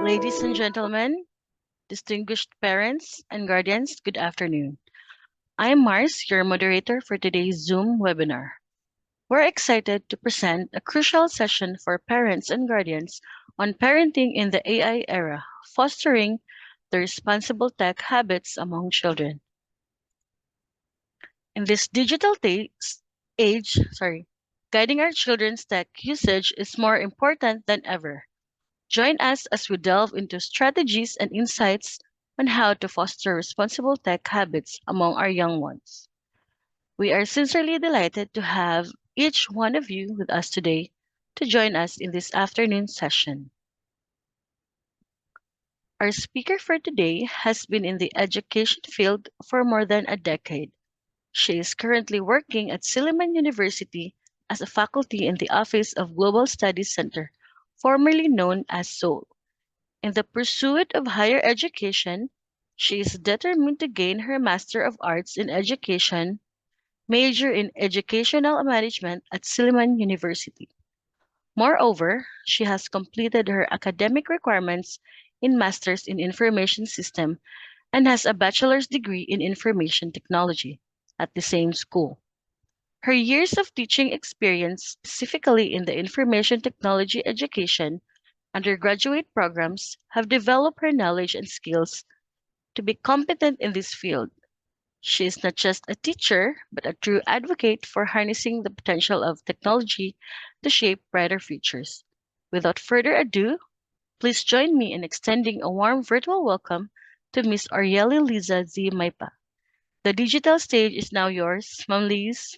Ladies and gentlemen, distinguished parents and guardians, good afternoon. I am Mars, your moderator for today's Zoom webinar. We're excited to present a crucial session for parents and guardians on parenting in the AI era, fostering the responsible tech habits among children. In this age, guiding our children's tech usage is more important than ever. Join us as we delve into strategies and insights on how to foster responsible tech habits among our young ones. We are sincerely delighted to have each one of you with us today to join us in this afternoon session. Our speaker for today has been in the education field for more than a decade. She is currently working at Silliman University as a faculty in the Office of Global Studies Center, formerly known as SOUL. In the pursuit of higher education, she is determined to gain her Master of Arts in Education, major in Educational Management at Silliman University. Moreover, she has completed her academic requirements in Masters in Information System and has a bachelor's degree in Information Technology at the same school. Her years of teaching experience, specifically in the information technology education, undergraduate programs have developed her knowledge and skills to be competent in this field. She is not just a teacher, but a true advocate for harnessing the potential of technology to shape brighter futures. Without further ado, please join me in extending a warm virtual welcome to Miss 𝐅𝐨𝐬𝐭𝐞𝐫𝐢𝐧𝐠. The digital stage is now yours, Ma'am Liz.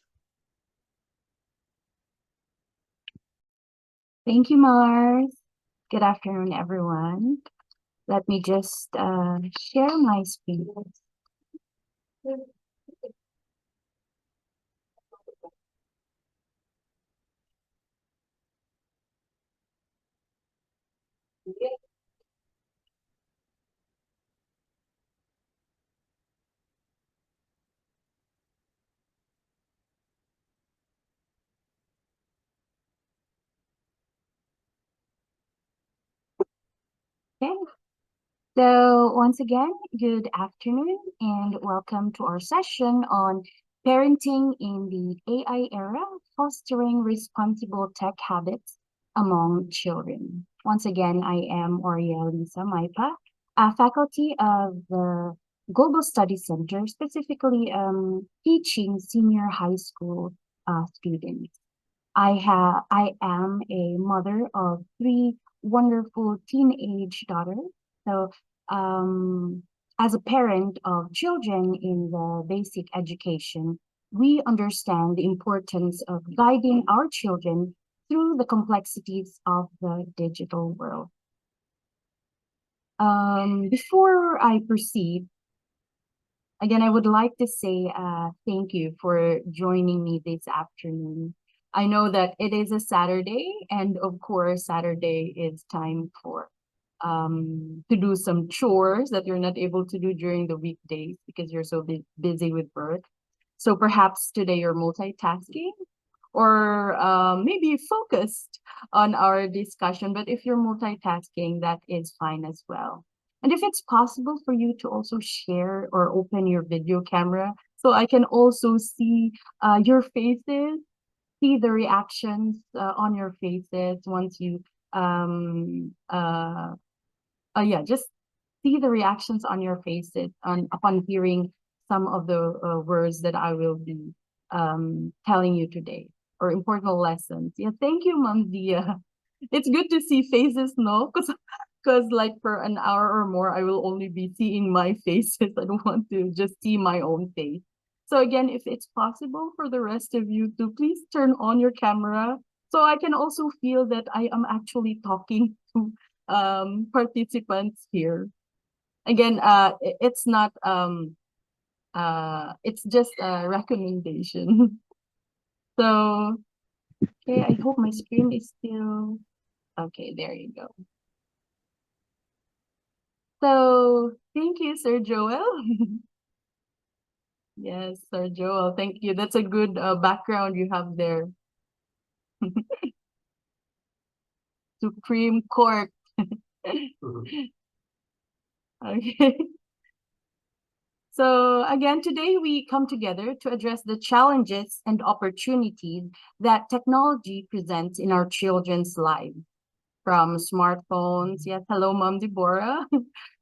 Thank you, Mars. Good afternoon, everyone. Let me just share my screen. Okay. So once again, good afternoon and welcome to our session on parenting in the AI era, fostering responsible tech habits among children. Once again, I am 𝐅𝐨𝐬𝐭𝐞𝐫𝐢𝐧𝐠, a faculty of the Global Studies Center, specifically teaching senior high school students. I am a mother of three wonderful teenage daughters. So, as a parent of children in the basic education, we understand the importance of guiding our children through the complexities of the digital world. Before I proceed, again, I would like to say thank you for joining me this afternoon. I know that it is a Saturday, and of course, Saturday is time for to do some chores that you're not able to do during the weekdays because you're so busy with work. So perhaps today you're multitasking or maybe focused on our discussion. But if you're multitasking, that is fine as well. And if it's possible for you to also share or open your video camera so I can also see your faces, see the reactions on your faces once you just see the reactions on your faces upon hearing some of the words that I will be telling you today, or important lessons. Yeah, thank you, Ma'am Dia. It's good to see faces, no? Because like for an hour or more, I will only be seeing my faces. I don't want to just see my own face. So again, if it's possible for the rest of you to please turn on your camera so I can also feel that I am actually talking to participants here. Again, it's not it's just a recommendation. So okay, I hope my screen is still okay. There you go. So thank you, Sir Joel. Yes, Sir Joel, thank you. That's a good background you have there. Supreme Court. Okay. So again, today we come together to address the challenges and opportunities that technology presents in our children's lives. From smartphones, yes, hello, Mom Deborah,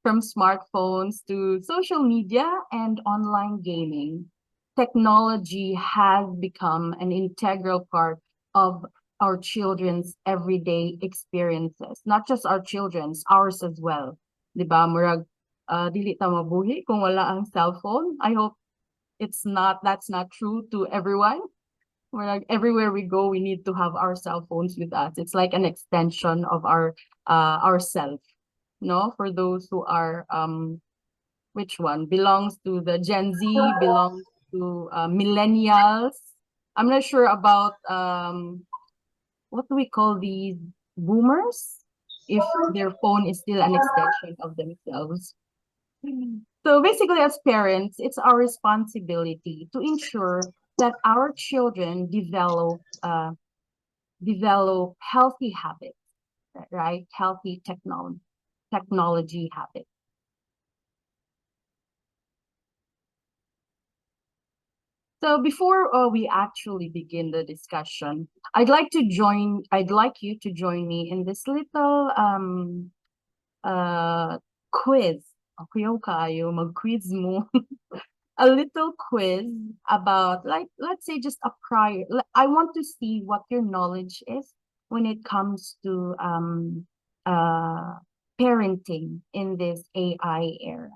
from smartphones to social media and online gaming. Technology has become an integral part of our children's everyday experiences. Not just our children's, ours as well. Di ba? Murag, dili ta mabuhi kung wala ang cellphone. I hope that's not true to everyone. We're like everywhere we go, we need to have our cell phones with us. It's like an extension of ourself. No, for those who are which one belongs to the Gen Z, belongs to millennials. I'm not sure about what do we call these boomers, if their phone is still an extension of themselves. So basically, as parents, it's our responsibility to ensure that our children develop healthy habits, right? Healthy technology habits. So before we actually begin the discussion, I'd like you to join me in this little quiz. Kuyaw kayo, mag-quiz mo. A little quiz about, like, let's say just a prior. I want to see what your knowledge is when it comes to parenting in this AI era.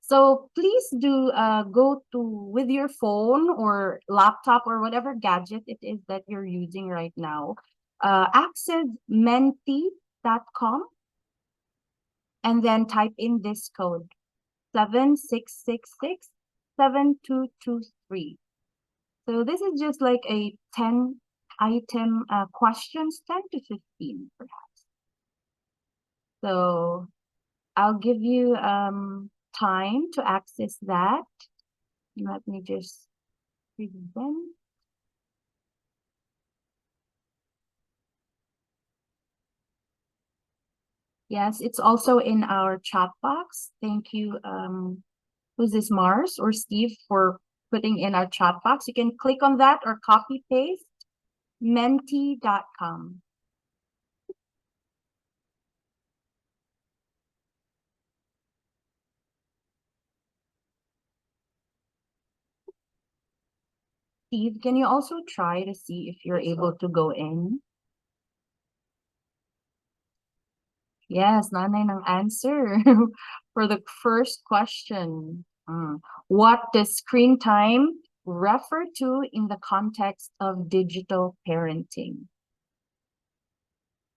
So please do go to with your phone or laptop or whatever gadget it is that you're using right now. Access menti.com and then type in this code 76667223. So this is just like a 10 item questions, 10 to 15 perhaps. So I'll give you time to access that. Let me just read them. Yes, it's also in our chat box. Thank you. Who's this, Mars or Steve, for putting in our chat box? You can click on that or copy paste menti.com. Steve, can you also try to see if you're able to go in? Yes, nanay ng answer for the first question. What does screen time refer to in the context of digital parenting?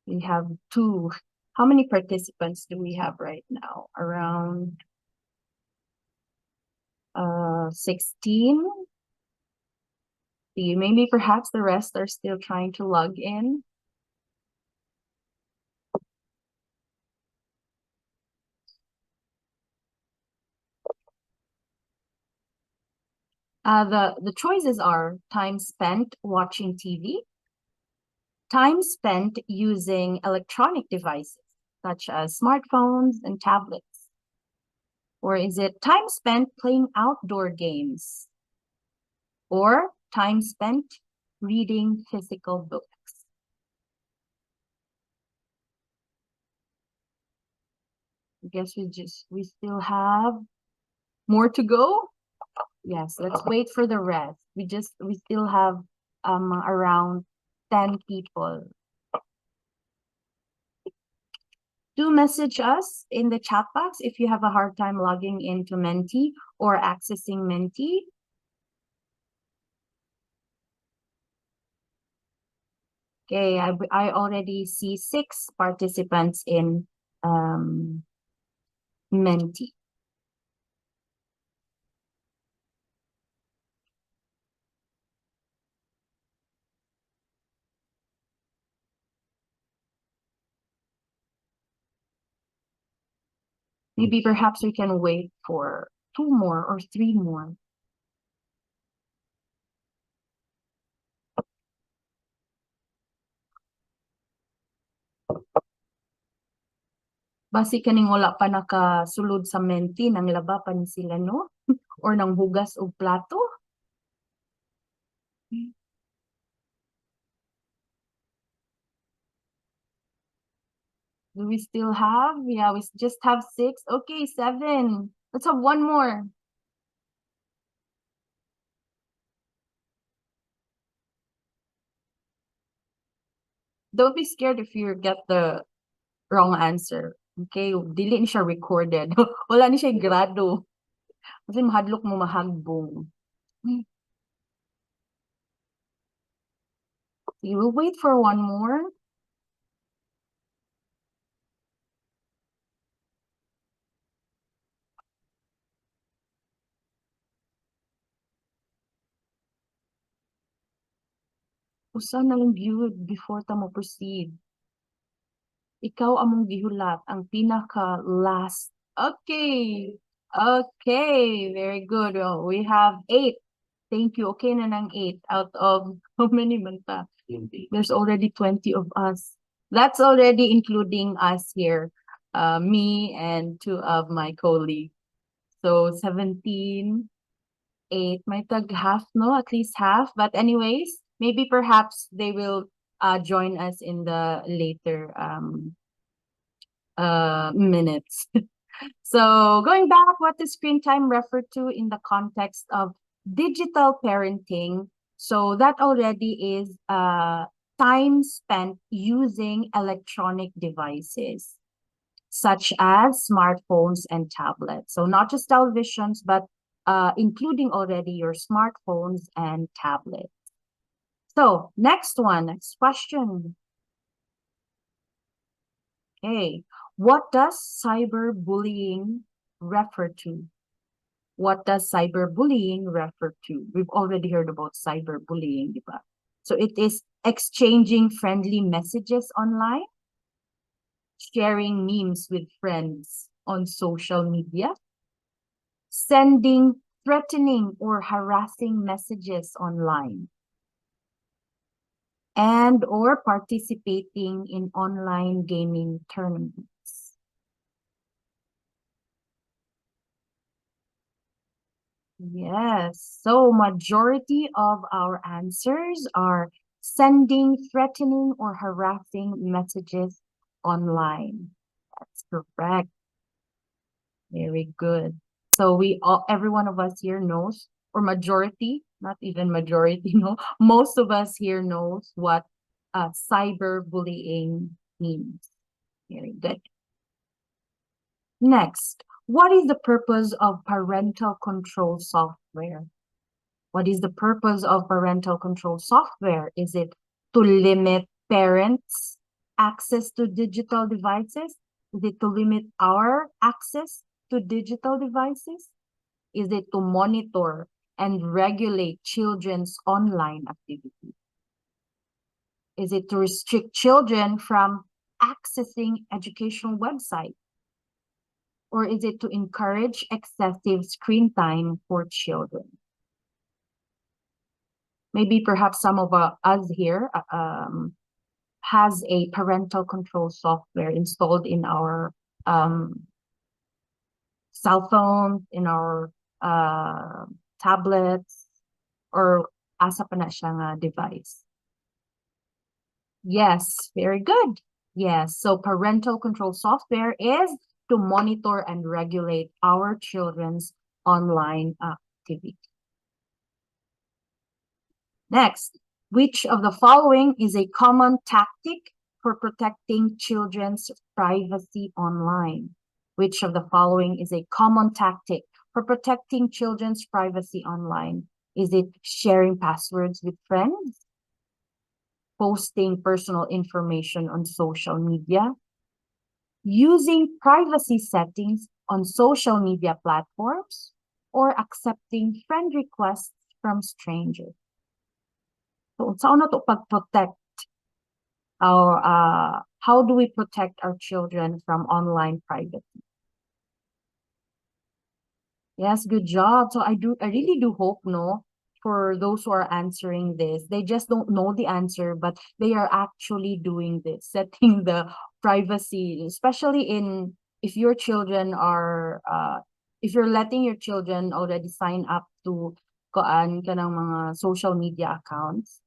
We have two. How many participants do we have right now? Around 16. Maybe perhaps the rest are still trying to log in. The choices are time spent watching TV, time spent using electronic devices such as smartphones and tablets, or is it time spent playing outdoor games, or time spent reading physical books? I guess we still have more to go. Yes, let's wait for the rest. We still have around 10 people. Do message us in the chat box if you have a hard time logging into Menti or accessing Menti. Okay, I already see 6 participants in Menti. Maybe perhaps we can wait for 2 more or 3 more. Basi kaning wala pa nakasulod sa menti, nang laba pa ni sila, no? Or nang hugas og plato. Do we still have? Yeah, we just have 6. Okay, 7. Let's have one more. Don't be scared if you get the wrong answer. Okay, dili ni siya recorded. Wala ni siya grado. Kasi mahadlok mo mahagbong. You will wait for one more. Usa na lang gyud before ta mo proceed. Ikaw among gihulat ang pinaka last. Okay. Okay, very good. Well, we have 8. Thank you. Okay na nang 8 out of how many man pa? 20. There's already 20 of us. That's already including us here. Me and 2 of my colleagues. So 17, 8. May tag half, no? At least half. But anyways, maybe perhaps they will join us in the later minutes. So going back, what does screen time refer to in the context of digital parenting? So that already is time spent using electronic devices, such as smartphones and tablets. So not just televisions, but including already your smartphones and tablets. So next question. Okay, what does cyberbullying refer to? What does cyberbullying refer to? We've already heard about cyberbullying, diba? So it is exchanging friendly messages online, sharing memes with friends on social media, sending threatening or harassing messages online, and or participating in online gaming tournaments. Yes, so majority of our answers are sending threatening or harassing messages online. That's correct. Very good. So every one of us here knows, or majority, not even majority, no, most of us here knows what cyberbullying means. Very good. Next, what is the purpose of parental control software? What is the purpose of parental control software? Is it to limit parents' access to digital devices? Is it to limit our access to digital devices? Is it to monitor and regulate children's online activity? Is it to restrict children from accessing educational websites? Or is it to encourage excessive screen time for children? Maybe perhaps some of us here has a parental control software installed in our cell phone, in our tablets, or asa pa na siyang device. Yes, very good. Yes, so parental control software is to monitor and regulate our children's online activity. Next, which of the following is a common tactic for protecting children's privacy online? Which of the following is a common tactic for protecting children's privacy online? Is it sharing passwords with friends? Posting personal information on social media? Using privacy settings on social media platforms? Or accepting friend requests from strangers? So, saan na to pag-protect our, how do we protect our children from online privacy? Yes, good job. So I really do hope, no, for those who are answering this, they just don't know the answer, but they are actually doing this, setting the privacy, especially in if your children are if you're letting your children already sign up to kanang mga social media accounts,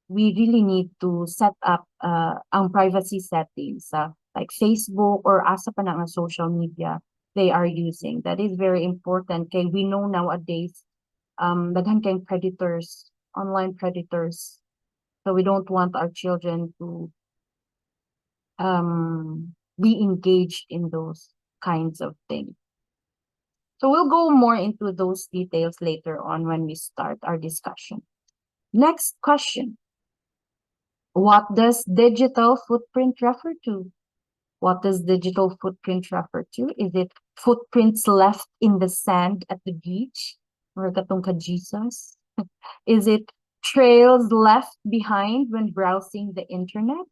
we really need to set up ang privacy settings sa like Facebook or asa pa na nga social media they are using. That is very important kay we know nowadays daghan kayong predators, online predators. So we don't want our children to be engaged in those kinds of things. So we'll go more into those details later on when we start our discussion. Next question. What does digital footprint refer to? What does digital footprint refer to? Is it footprints left in the sand at the beach? Or katong 𝐏𝐸𝐵𝐺𝐠? Is it trails left behind when browsing the internet?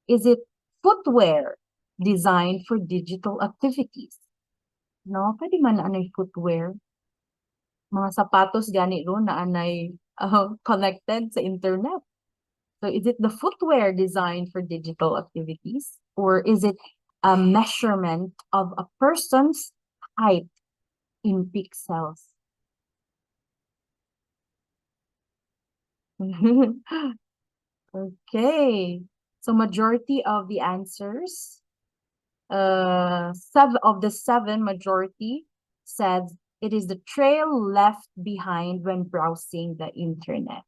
Is it footwear designed for digital activities? No, pwede man na anay footwear. Mga sapatos gani ro na anay connected sa internet. So is it the footwear designed for digital activities? Or is it a measurement of a person's height in pixels? Okay. So majority of the answers, seven majority said it is the trail left behind when browsing the internet.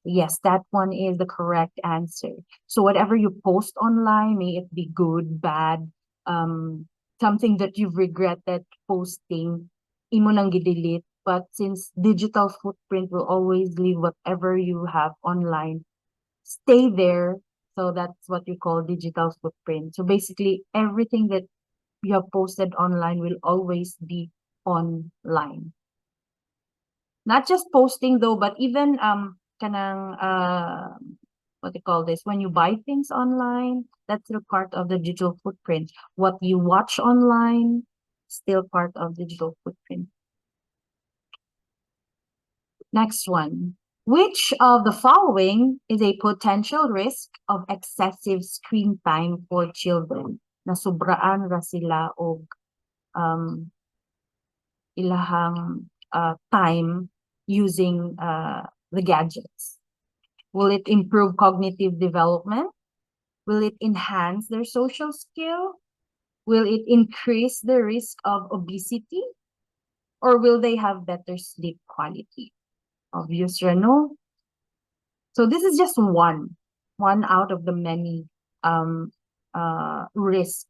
Yes, that one is the correct answer. So whatever you post online, may it be good, bad, something that you've regretted posting, imo nang gidelete. But since digital footprint will always leave whatever you have online, stay there. So that's what you call digital footprint. So basically everything that you have posted online will always be online. Not just posting though, but even kanang what do you call this? When you buy things online, that's still part of the digital footprint. What you watch online, still part of digital footprint. Next one. Which of the following is a potential risk of excessive screen time for children? Nasubraan ra sila og ilahang time using the gadgets. Will it improve cognitive development? Will it enhance their social skill? Will it increase the risk of obesity? Or will they have better sleep quality? Obvious, no? So this is just one out of the many risk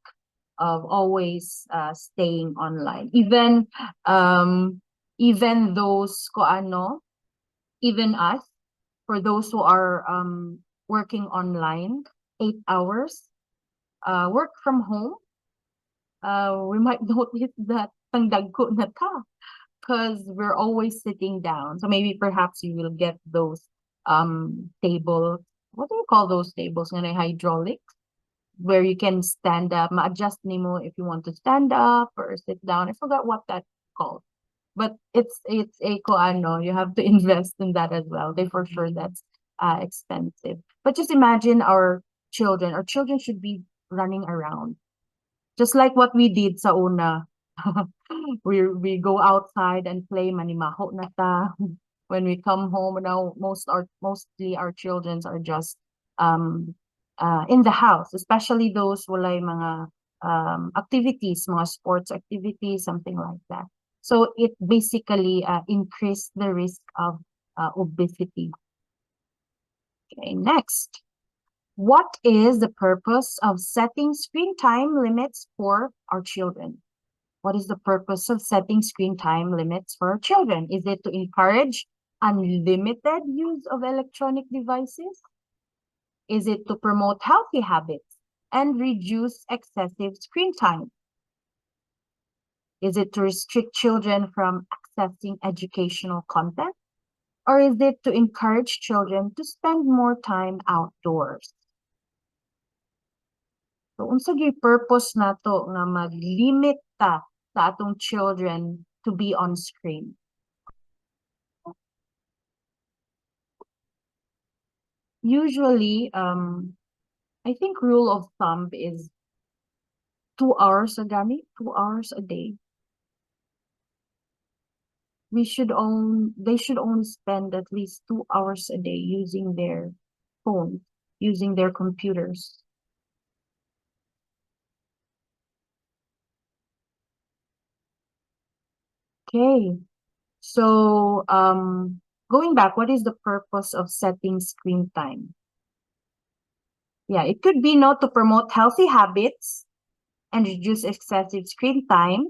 of always staying online. Even those even us, for those who are working online 8 hours, work from home, we might notice that tangdagko na ta because we're always sitting down. So maybe perhaps you will get those tables. What do you call those tables? Hydraulics, where you can stand up, ma-adjust nimo if you want to stand up or sit down. I forgot what that's called. But it's a you have to invest in that as well. They for sure that's expensive. But just imagine our children. Our children should be running around. Just like what we did sa una. we go outside and play manimaho na ta. When we come home now, mostly our children are just in the house, especially those walay mga activities, mga sports activities, something like that. So it basically increased the risk of obesity. Okay, next. What is the purpose of setting screen time limits for our children? What is the purpose of setting screen time limits for our children? Is it to encourage unlimited use of electronic devices? Is it to promote healthy habits and reduce excessive screen time? Is it to restrict children from accessing educational content? Or is it to encourage children to spend more time outdoors? So, unsa gyud purpose nato nga mag-limit ta sa atong children to be on screen? Usually, I think rule of thumb is 2 hours, Agami, 2 hours a day. They should only spend at least 2 hours a day using their phone, using their computers. Okay. So, going back, what is the purpose of setting screen time? Yeah, it could be not to promote healthy habits and reduce excessive screen time.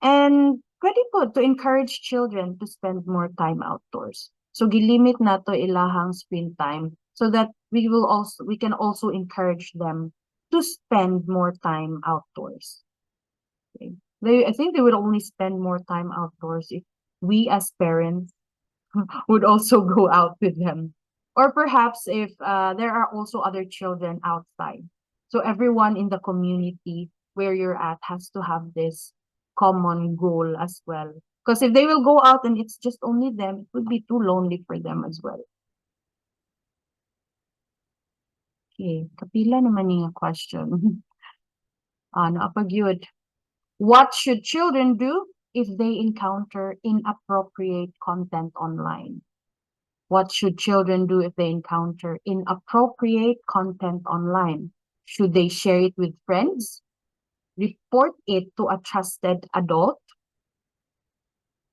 And pwede po to encourage children to spend more time outdoors. So gilimit na to ilahang screen time so that we can also encourage them to spend more time outdoors. Okay. I think they would only spend more time outdoors if we as parents would also go out with them. Or perhaps if there are also other children outside. So everyone in the community where you're at has to have this common goal as well. Because if they will go out and it's just only them, it would be too lonely for them as well. Okay, kapila naman yung question. Napagyud. What should children do if they encounter inappropriate content online? What should children do if they encounter inappropriate content online? Should they share it with friends, report it to a trusted adult,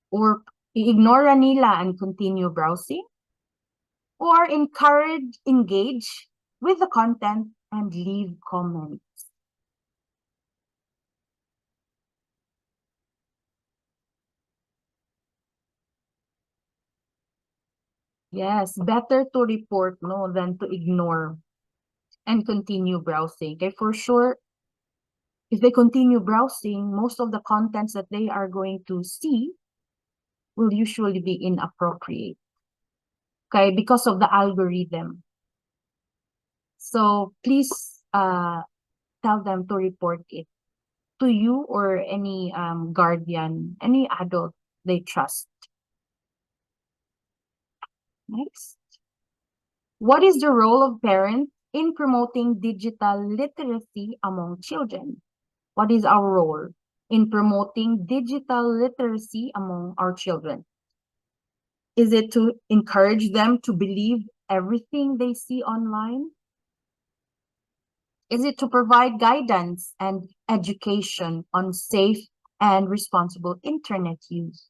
or ignore nila and continue browsing, or engage with the content and leave comments? Yes, better to report no than to ignore and continue browsing. Okay, for sure, if they continue browsing, most of the contents that they are going to see will usually be inappropriate. Okay, because of the algorithm. So please tell them to report it to you or any guardian, any adult they trust. Next. What is the role of parents in promoting digital literacy among children? What is our role in promoting digital literacy among our children? Is it to encourage them to believe everything they see online? Is it to provide guidance and education on safe and responsible internet use?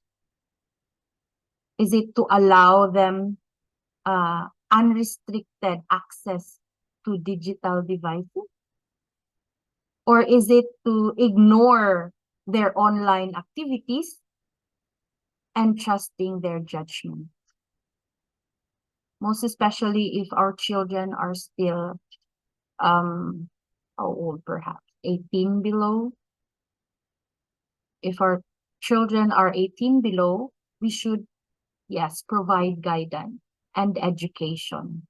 Is it to allow them unrestricted access to digital devices? Or is it to ignore their online activities and trusting their judgment? Most especially if our children are still, how old perhaps? 18 below. If our children are 18 below, we should, yes, provide guidance and education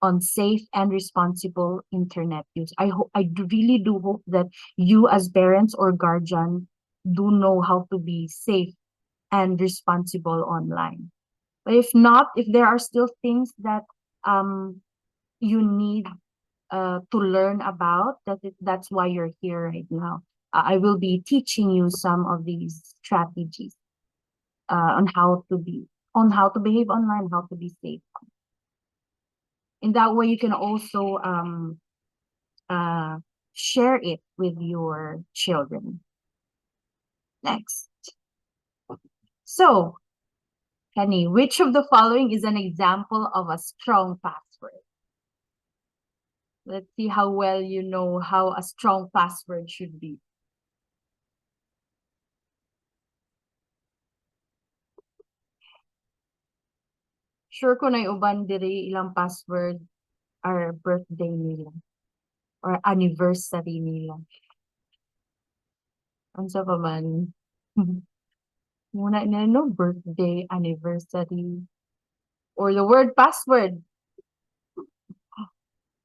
on safe and responsible internet use. Really do hope that you as parents or guardian do know how to be safe and responsible online. But if not, if there are still things that you need to learn about, that's why you're here right now. I will be teaching you some of these strategies on how to behave online, how to be safe. In that way, you can also share it with your children. Next. So, Kenny, which of the following is an example of a strong password? Let's see how well you know how a strong password should be. Sure ko na uban diri ilang password are birthday nila or anniversary nila. Unsa pa man? Muna na no birthday, anniversary, or the word password.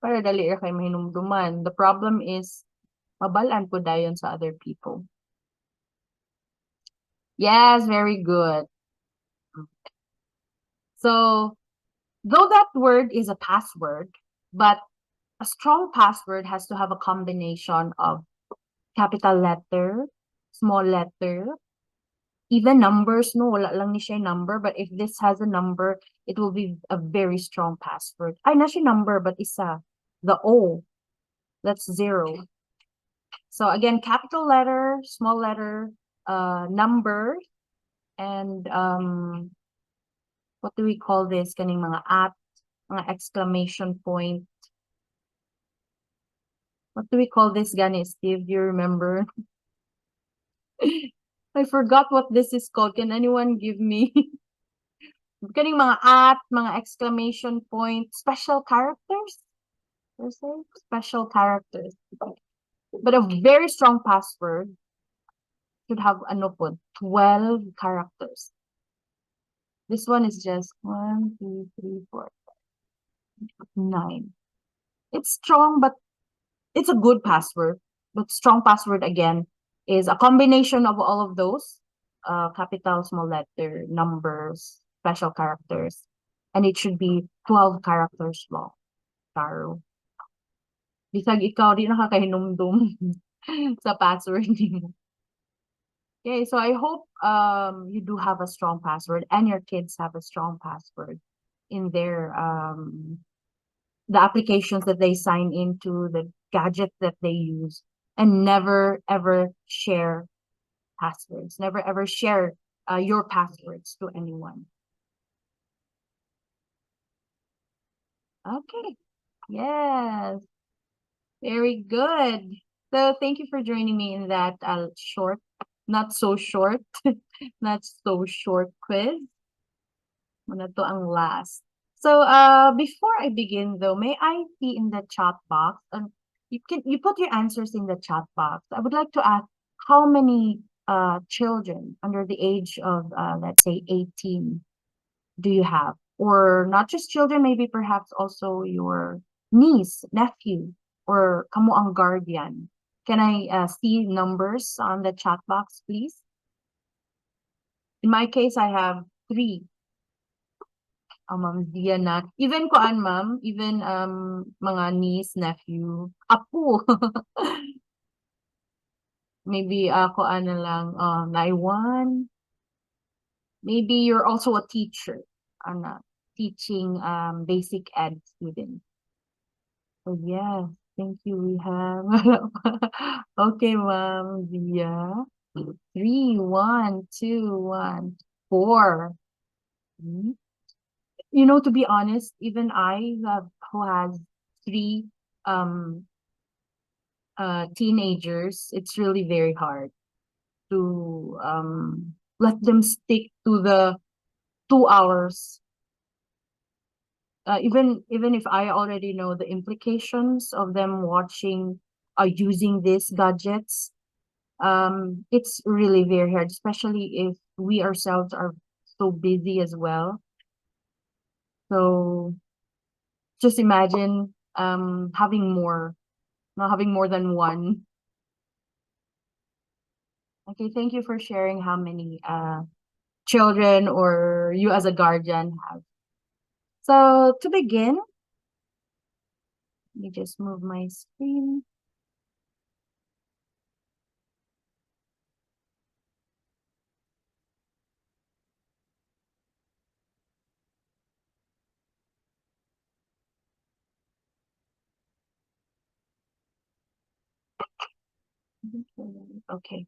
Para dali ra kay mahinumduman. The problem is mabalaan po dayon sa other people. Yes, very good. So, though that word is a password, but a strong password has to have a combination of capital letter, small letter, even numbers. No, wala lang ni siya number, but if this has a number, it will be a very strong password. Ay, na siya number, but isa. The O, that's 0. So again, capital letter, small letter, number, and what do we call this? Kaning mga at, mga exclamation point. What do we call this, Gani, Steve? Do you remember? I forgot what this is called. Can anyone give me? Kaning mga at, mga exclamation point, special characters? Special characters. But a very strong password should have ano po, 12 characters. This one is just 1, 2, 3, 4, 9. It's strong, but it's a good password. But strong password, again, is a combination of all of those, capital, small letter, numbers, special characters, and it should be 12 characters long. Taro. Bisag ikaw, di nakakahinumdum sa password mo. Okay, so I hope you do have a strong password and your kids have a strong password in their the applications that they sign into, the gadgets that they use, and never ever share passwords. Never ever share your passwords to anyone. Okay. Yes. Very good. So thank you for joining me in that short, not so short, not so short quiz. Muna to ang last. So before I begin though, may I see in the chat box, you put your answers in the chat box. I would like to ask how many children under the age of let's say 18 do you have? Or not just children, maybe perhaps also your niece, nephew, or kamo ang guardian. Can I see numbers on the chat box, please? In my case, I have 3. Ma'am Zia na. Even koan, ma'am, even mga niece, nephew, apo. Maybe koan na lang, naiwan. Maybe you're also a teacher, teaching basic ed students. So yes, thank you. We have okay, ma'am Zia. 3, 1, 2, 1, 4. You know, to be honest, even I who has 3 teenagers, it's really very hard to let them stick to the 2 hours. Even if I already know the implications of them watching using these gadgets, it's really very hard, especially if we ourselves are so busy as well. So just imagine having more, not having more than 1. Okay, thank you for sharing how many children or you as a guardian have. So to begin, let me just move my screen. Okay.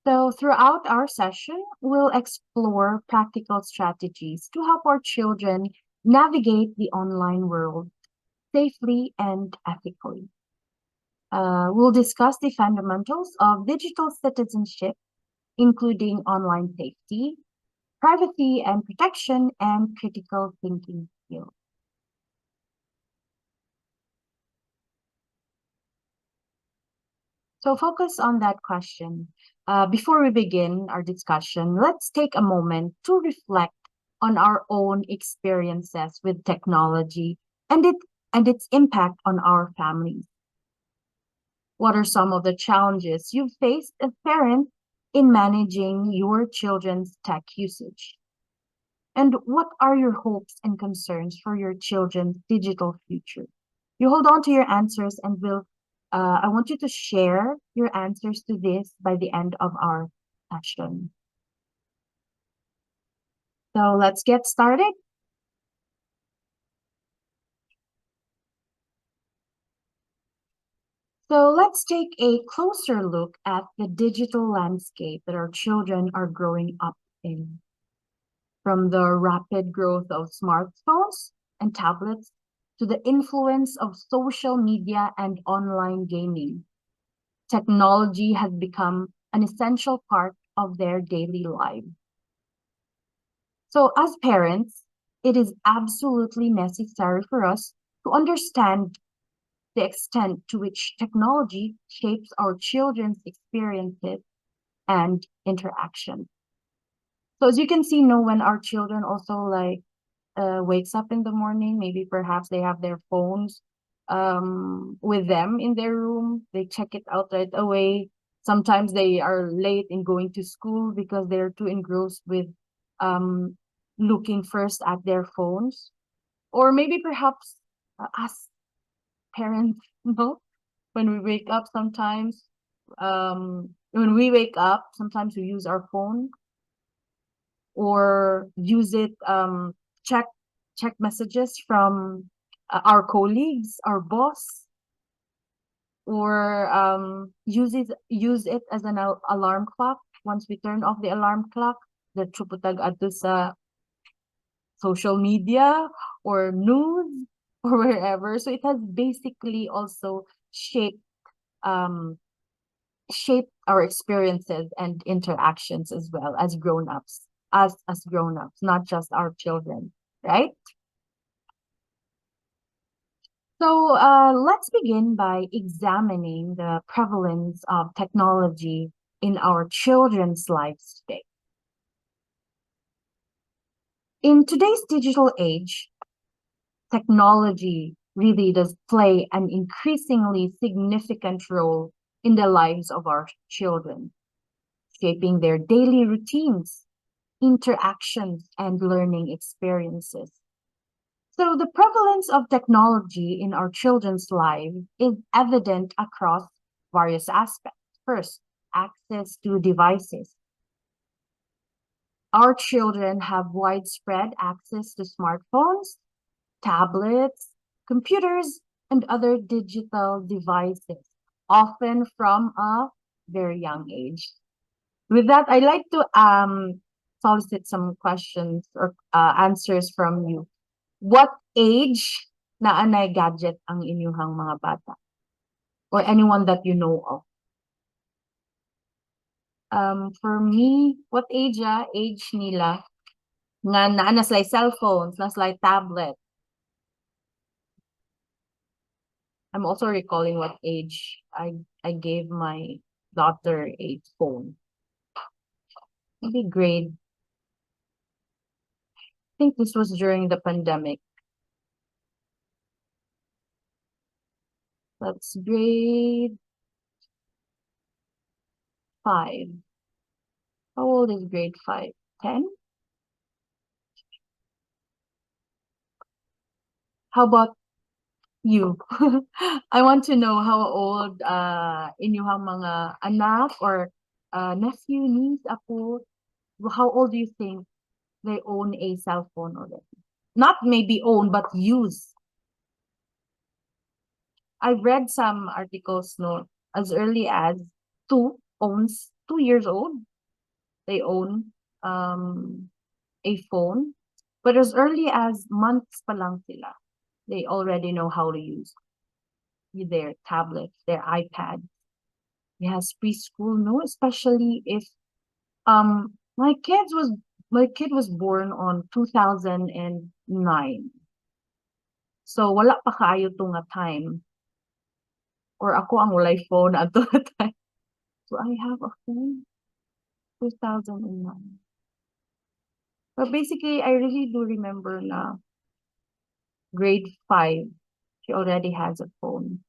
So throughout our session, we'll explore practical strategies to help our children navigate the online world safely and ethically. We'll discuss the fundamentals of digital citizenship, including online safety, privacy and protection, and critical thinking skills. So focus on that question. Before we begin our discussion, let's take a moment to reflect on our own experiences with technology and its impact on our families. What are some of the challenges you've faced as parents in managing your children's tech usage? And what are your hopes and concerns for your children's digital future? You hold on to your answers and I want you to share your answers to this by the end of our session. So let's get started. So let's take a closer look at the digital landscape that our children are growing up in. From the rapid growth of smartphones and tablets to the influence of social media and online gaming, technology has become an essential part of their daily life. So as parents, it is absolutely necessary for us to understand the extent to which technology shapes our children's experiences and interaction. So as you can see, when our children also wakes up in the morning, maybe perhaps they have their phones with them in their room, they check it out right away. Sometimes they are late in going to school because they're too engrossed with looking first at their phones. Or maybe perhaps us parents, when we wake up sometimes, sometimes we use our phone or use it, check messages from our colleagues, our boss, or use it as an alarm clock. Once we turn off the alarm clock, the chuputag ato sa social media or news or wherever. So it has basically also shaped our experiences and interactions as well as grown-ups, as grown-ups, not just our children, right? So let's begin by examining the prevalence of technology in our children's lives today. In today's digital age, technology really does play an increasingly significant role in the lives of our children, shaping their daily routines, interactions, and learning experiences. So the prevalence of technology in our children's life is evident across various aspects. First, access to devices. Our children have widespread access to smartphones, tablets, computers, and other digital devices, often from a very young age. With that, I'd like to solicit some questions or answers from you. What age na anay gadget ang inyuhang mga bata? Or anyone that you know of? For me, what age age nila nga naa na sila cellphones, na sila tablet. I'm also recalling what age I gave my daughter a phone. Maybe grade. I think this was during the pandemic. That's grade 5. How old is grade 5? 10? How about you? I want to know how old inyong mga anak or nephew, niece, apo, how old do you think they own a cell phone already? Not maybe own, but use. I've read some articles, as early as 2 years old, they own a phone. But as early as months pa lang sila, they already know how to use their tablets, their iPad. Yes, preschool, no, especially if my kid was born on 2009. So wala pa kaayo to nga time Or ako ang walay phone at the time. So I have a phone? 2009. But basically, I really do remember na grade 5, she already has a phone.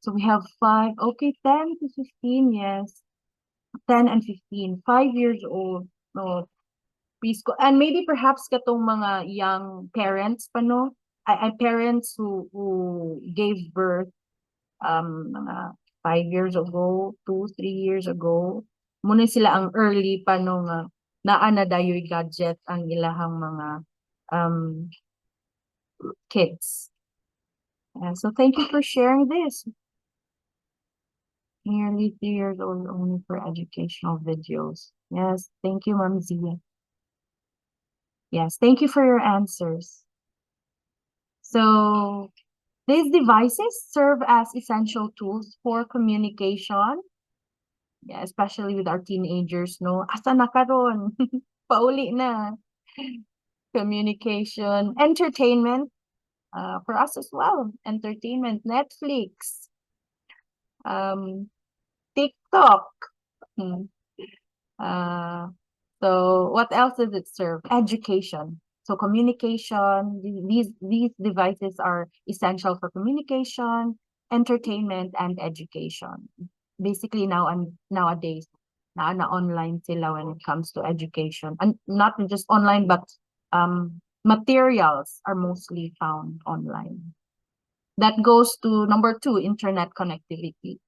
So we have 5, okay, 10 to 15, yes. 10 and 15, 5 years old. No, preschool. And maybe perhaps katong mga young parents pa, no? I parents who gave birth mga 5 years ago, 2, 3 years ago. Muna sila ang early pa no nga naa na dayoy gadget ang ilahang mga um kids. So thank you for sharing this. Nearly 3 years old only for educational videos. Yes, thank you, Ma'am Zia. Yes, thank you for your answers. So these devices serve as essential tools for communication. Yeah, especially with our teenagers, no? Asa na karon? Pauli na. Communication, entertainment, for us as well. Entertainment, Netflix, TikTok. Hmm. So what else does it serve? Education. So communication, these devices are essential for communication, entertainment, and education. Basically nowadays, na online sila when it comes to education. And not just online, but materials are mostly found online. That goes to number 2, internet connectivity.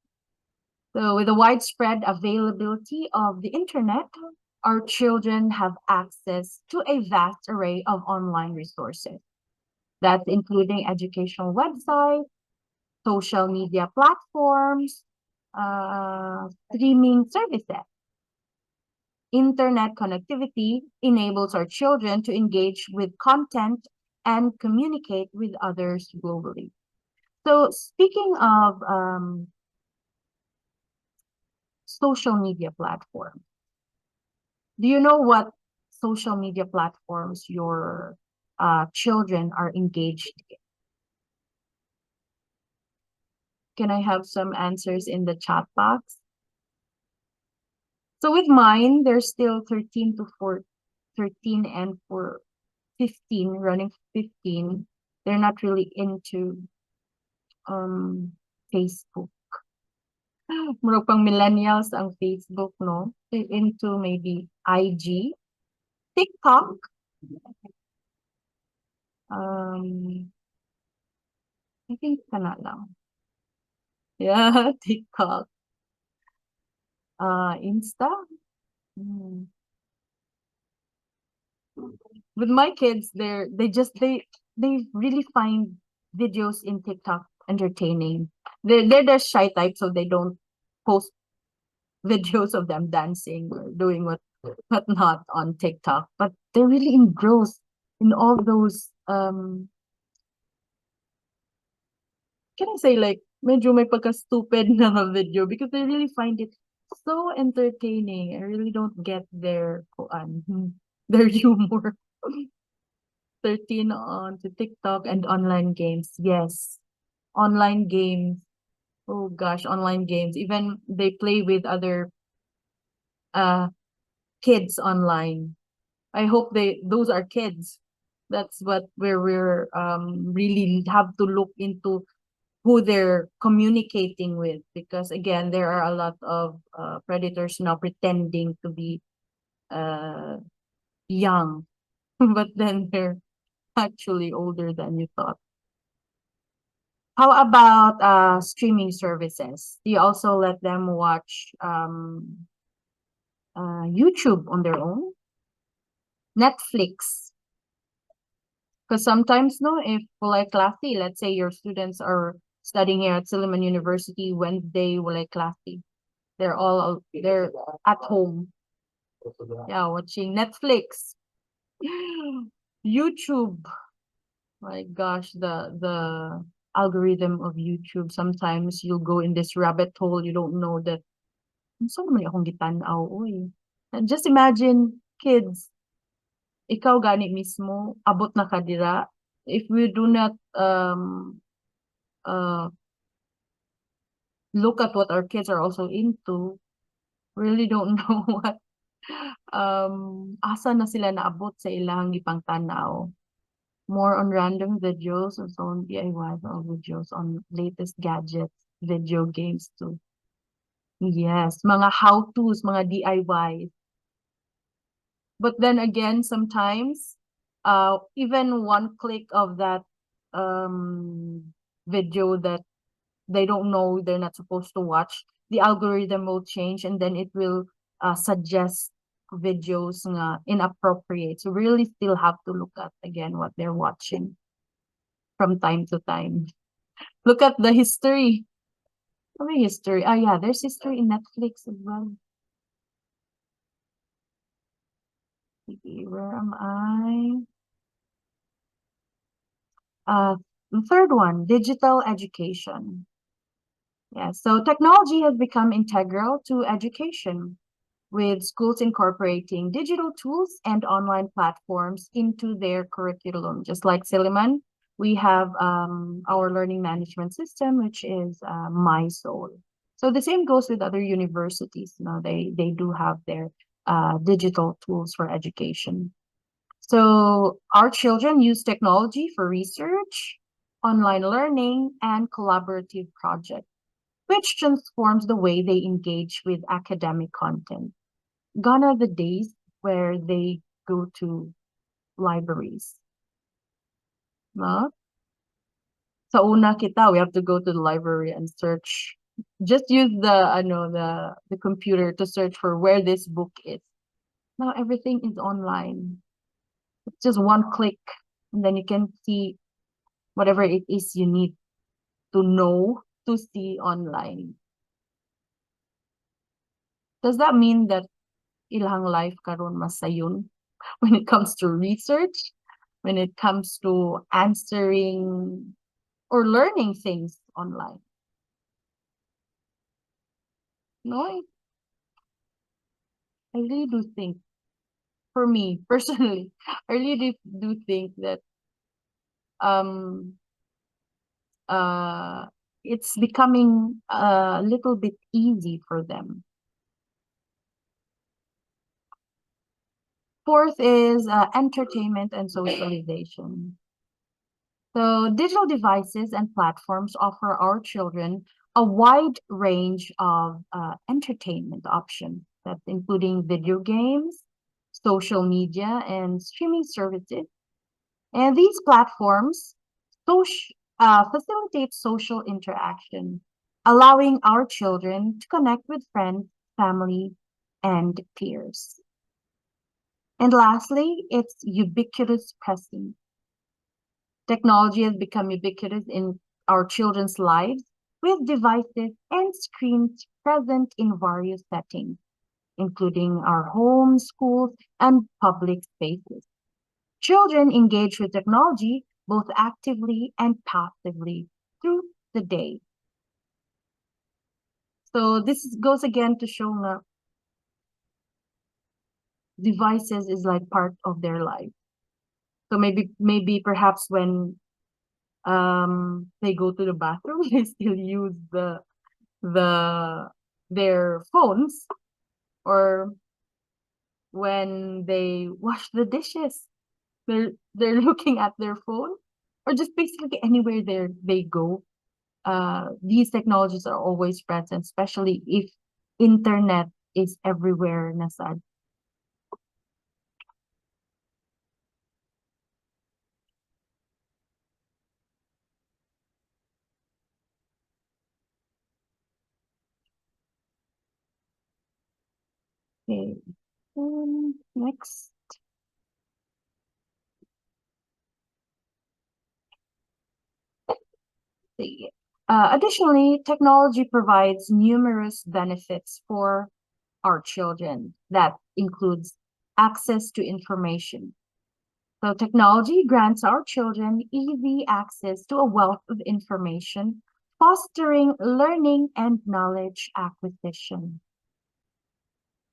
So with the widespread availability of the internet, our children have access to a vast array of online resources. That's including educational websites, social media platforms, streaming services. Internet connectivity enables our children to engage with content and communicate with others globally. So speaking of social media platforms, do you know what social media platforms your children are engaged in? Can I have some answers in the chat box? So with mine, they're still 13 and 15, running 15. They're not really into Facebook. Murag pang millennials ang Facebook, no? They're into maybe IG, TikTok, I think kana lang. Yeah, TikTok. Insta. With my kids, they really find videos in TikTok entertaining. They're the shy type, so they don't post videos of them dancing or doing what not on TikTok. But they're really engrossed in all those can I say like medyo may pagka-stupid na video because they really find it so entertaining. I really don't get their their humor. 13 on to TikTok and online games. Yes. Online games. Oh gosh, online games. Even they play with other kids online. I hope those are kids. That's where we're really have to look into who they're communicating with, because again there are a lot of predators now pretending to be young but then they're actually older than you thought. How about streaming services? Do you also let them watch YouTube on their own? Netflix? Because sometimes, no, if walay klase, let's say your students are studying here at Silliman University, Wednesday walay klase, they're at home, yeah, watching Netflix, YouTube. My gosh, the algorithm of YouTube. Sometimes you'll go in this rabbit hole. You don't know that. Saan naman akong gitanaw, uy. And just imagine, kids, ikaw gani mismo, abot na kadira. If we do not look at what our kids are also into, really don't know what asa na sila naabot sa ilang gipang tanaw. More on random videos or so on DIYs or videos on latest gadgets, video games too. Yes, mga how-tos, mga DIYs. But then again, sometimes, even one click of that video that they don't know they're not supposed to watch, the algorithm will change and then it will suggest videos nga inappropriate. So really still have to look at again what they're watching from time to time. Look at the history. What history? Ah, yeah, there's history in Netflix as well. Okay, where am I? The third one, digital education. Yeah, so technology has become integral to education, with schools incorporating digital tools and online platforms into their curriculum. Just like Silliman, we have our learning management system, which is MySoul. So the same goes with other universities. You know, they do have their digital tools for education. So our children use technology for research, online learning, and collaborative projects, which transforms the way they engage with academic content. Gone are the days where they go to libraries. No? Sa una kita, we have to go to the library and search. Just use the computer to search for where this book is. Now everything is online. It's just one click, and then you can see whatever it is you need to know to see online. Does that mean that ilang life karon mas sayon when it comes to research, when it comes to answering or learning things online? No, I really do think, for me personally, I really do think that um uh it's becoming a little bit easy for them. Fourth is entertainment and socialization. So digital devices and platforms offer our children a wide range of entertainment options, that's including video games, social media, and streaming services. And these platforms facilitate social interaction, allowing our children to connect with friends, family, and peers. And lastly, it's ubiquitous presence. Technology has become ubiquitous in our children's lives, with devices and screens present in various settings, including our homes, schools, and public spaces. Children engage with technology both actively and passively through the day. So this goes again to show that devices is like part of their life. So maybe perhaps when they go to the bathroom, they still use their phones, or when they wash the dishes, they're looking at their phone, or just basically anywhere they go. These technologies are always present, especially if internet is everywhere nasad. Okay. Next. Additionally, technology provides numerous benefits for our children. That includes access to information. So technology grants our children easy access to a wealth of information, fostering learning and knowledge acquisition.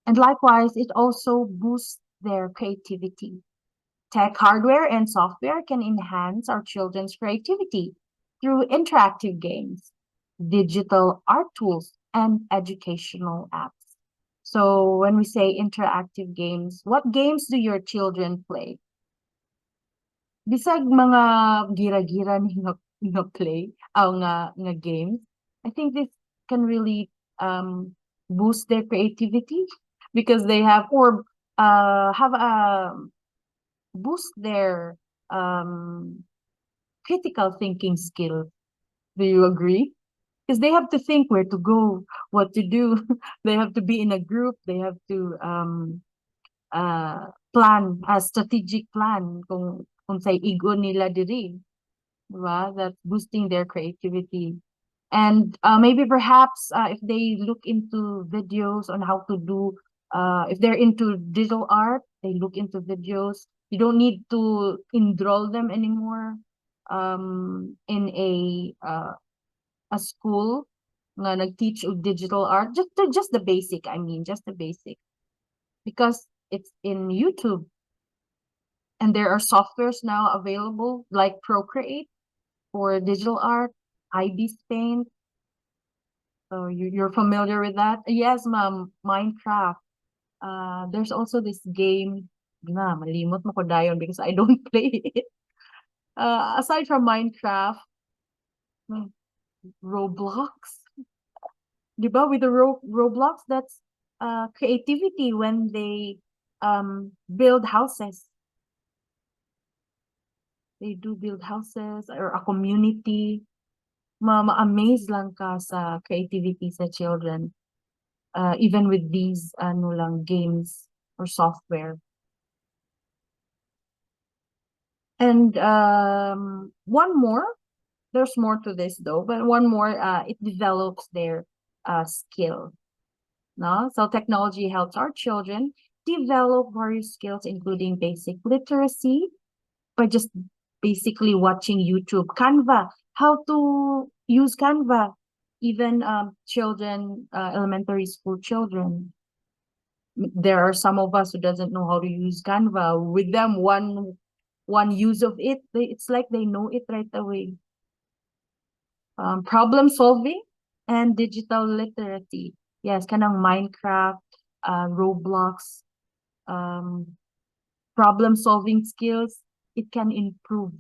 And likewise, it also boosts their creativity. Tech hardware and software can enhance our children's creativity through interactive games, digital art tools, and educational apps. So when we say interactive games, what games do your children play? Bisag mga gira-gira nga play, nga games, I think this can really boost their creativity because they have a boost their critical thinking skills. Do you agree? Because they have to think where to go, what to do. They have to be in a group. They have to plan a strategic plan kung say igo nila diri, diba? That's boosting their creativity. And maybe perhaps if they look into videos on how to do, if they're into digital art, they look into videos. You don't need to enroll them anymore in a school nga nag-teach of digital art. Just the basic, I mean, just the basic. Because it's in YouTube. And there are softwares now available like Procreate for digital art, IB's Paint. So you're familiar with that? Yes, ma'am. Minecraft. There's also this game. Malimot mo ko dayon because I don't play it. Aside from Minecraft, Roblox. Diba? With the Roblox, that's creativity when they build houses. They do build houses or a community. Ma-amaze lang ka sa creativity sa children. Even with these games or software. And one more, there's more to this though, but one more, it develops their skill. No? So technology helps our children develop various skills, including basic literacy, by just basically watching YouTube. Canva, how to use Canva. Even children, elementary school children. There are some of us who doesn't know how to use Canva. With them, one use of it, it's like they know it right away. Problem solving and digital literacy. Yes, kanang Minecraft, Roblox, problem solving skills, it can improve.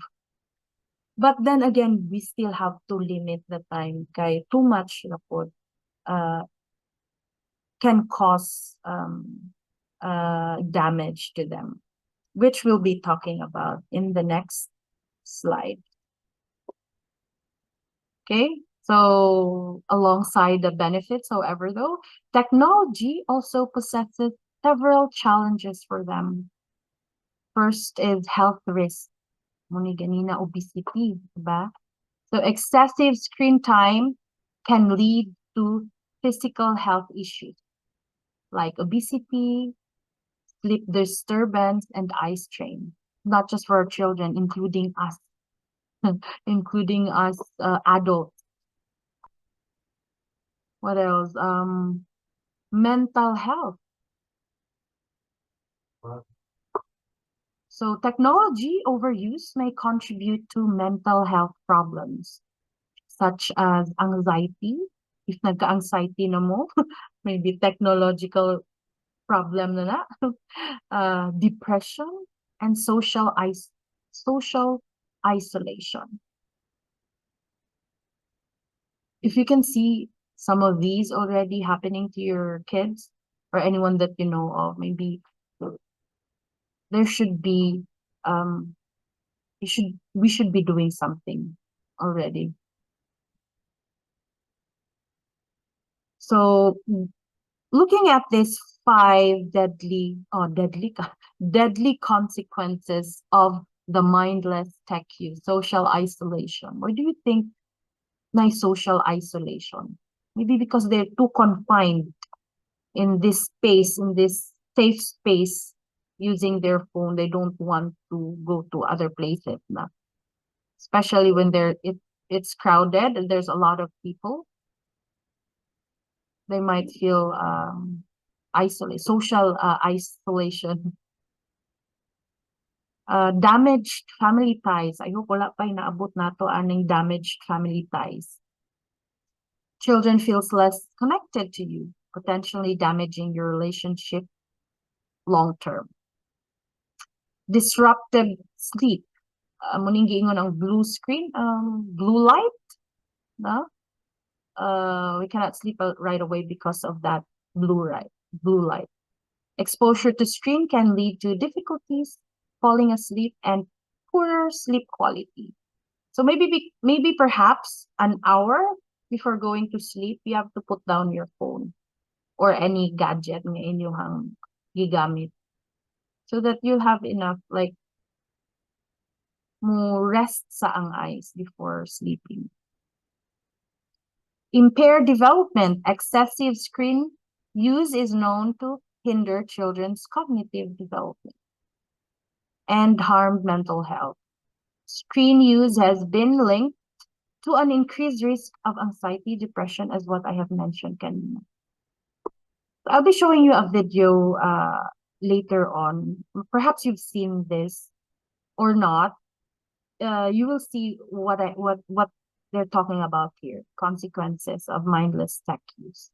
But then again, we still have to limit the time. Kay too much report can cause damage to them, which we'll be talking about in the next slide. Okay, so alongside the benefits, however, though, technology also possesses several challenges for them. First is health risk. Muni ganina obesity, diba? So excessive screen time can lead to physical health issues like obesity, sleep disturbance, and eye strain. Not just for our children, including us, including us adults. What else? Mental health. So technology overuse may contribute to mental health problems, such as anxiety. If nagka-anxiety na mo, maybe technological problem na depression, and social isolation. If you can see some of these already happening to your kids or anyone that you know of, maybe there should be we should be doing something already. So looking at these 5 deadly consequences of the mindless tech use, social isolation. Why do you think nice social isolation? Maybe because they're too confined in this space, in this safe space, using their phone. They don't want to go to other places, na. Especially when it's crowded and there's a lot of people. They might feel social isolation. Damaged family ties. I hope wala pa inaabot nato aning damaged family ties. Children feels less connected to you, potentially damaging your relationship long term. Disrupted sleep. Muning giingon ang blue screen, blue light, no? We cannot sleep right away because of that blue light. Exposure to screen can lead to difficulties falling asleep and poorer sleep quality. So maybe perhaps an hour before going to sleep, you have to put down your phone or any gadget nga inyong gigamit so that you'll have enough like mo rest sa ang eyes before sleeping. Impaired development. Excessive screen use is known to hinder children's cognitive development and harm mental health. Screen use has been linked to an increased risk of anxiety, depression, as what I have mentioned kanina. I'll be showing you a video later on. Perhaps you've seen this or not. You will see what they're talking about here. Consequences of mindless tech use.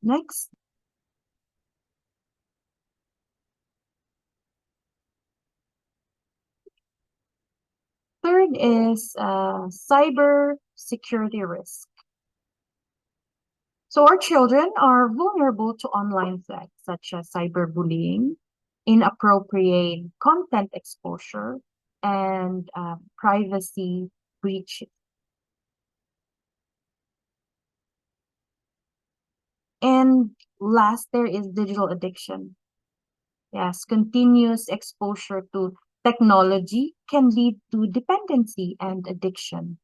Next. Third is cyber security risk. So our children are vulnerable to online threats such as cyberbullying, inappropriate content exposure, and privacy breaches. And last, there is digital addiction. Yes, continuous exposure to technology can lead to dependency and addiction,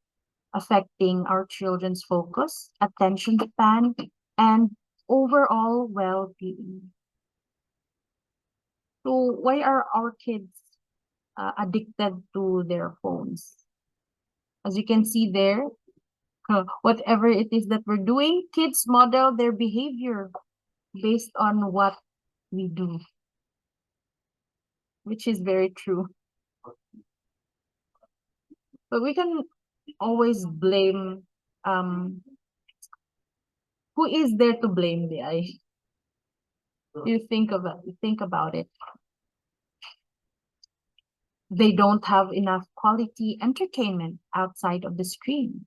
affecting our children's focus, attention span, and overall well-being. So why are our kids addicted to their phones? As you can see there, whatever it is that we're doing, kids model their behavior based on what we do, which is very true. But we can always blame, who is there to blame, the I? You think about it. They don't have enough quality entertainment outside of the screen.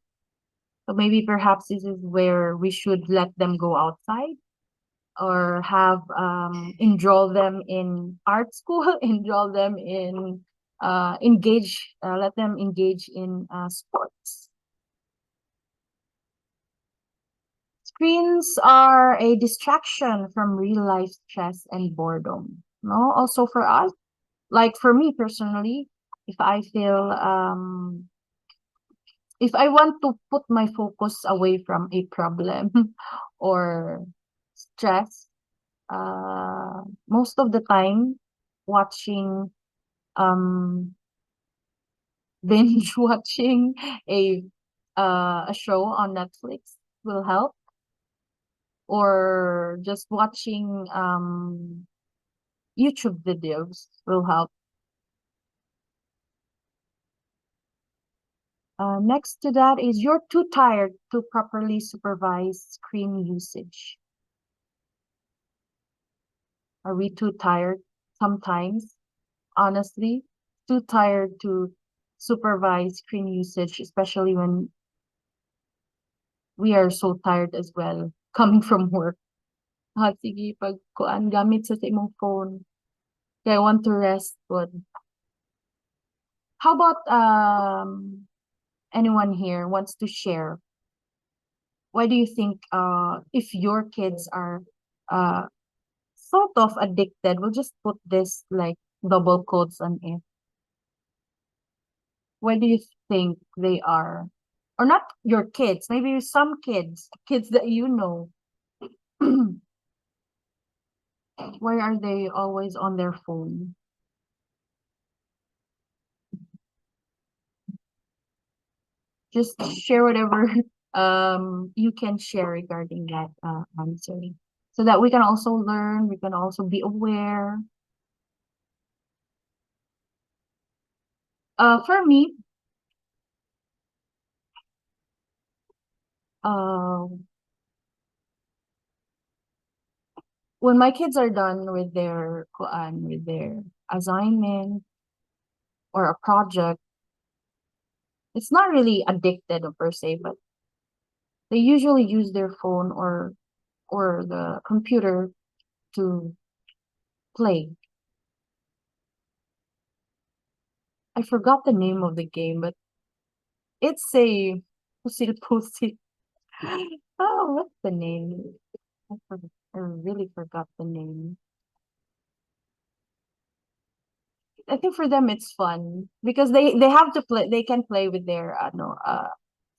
So maybe perhaps this is where we should let them go outside or have enroll them in art school, enroll them in let them engage in sports. Screens are a distraction from real life stress and boredom. No, also for us, like for me personally, if I feel if I want to put my focus away from a problem or stress, most of the time watching binge watching a show on Netflix will help, or just watching YouTube videos will help. Next to that is you're too tired to properly supervise screen usage. Are we too tired? Sometimes, honestly, too tired to supervise screen usage, especially when we are so tired as well, coming from work. Sige, pag kuan gamit sa imong phone. Kaya I want to rest. Good. How about anyone here wants to share? Why do you think if your kids are sort of addicted, we'll just put this like double quotes on it. Why do you think they are? Or not your kids, maybe some kids that you know. Why are they always on their phone? Just share whatever you can share regarding that answer, so that we can also learn, we can also be aware. For me, uh, when my kids are done with their assignment or a project, it's not really addicted per se, but they usually use their phone or the computer to play. I forgot the name of the game, but it's a pusil pusil. Oh, what's the name? I really forgot the name. I think for them it's fun because they have to play. They can play with their no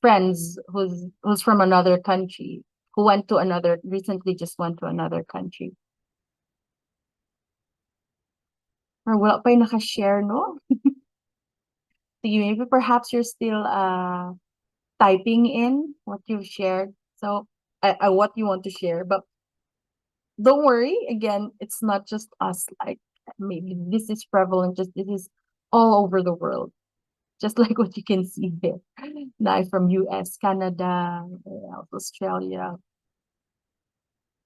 friends who's from another country who went to another recently just went to another country. Or wala pa yung naka-share, no? So you maybe perhaps you're still typing in what you've shared. So what you want to share, but don't worry. Again, it's not just us. Like maybe this is prevalent. Just this is all over the world. Just like what you can see here. Now from US, Canada, Australia.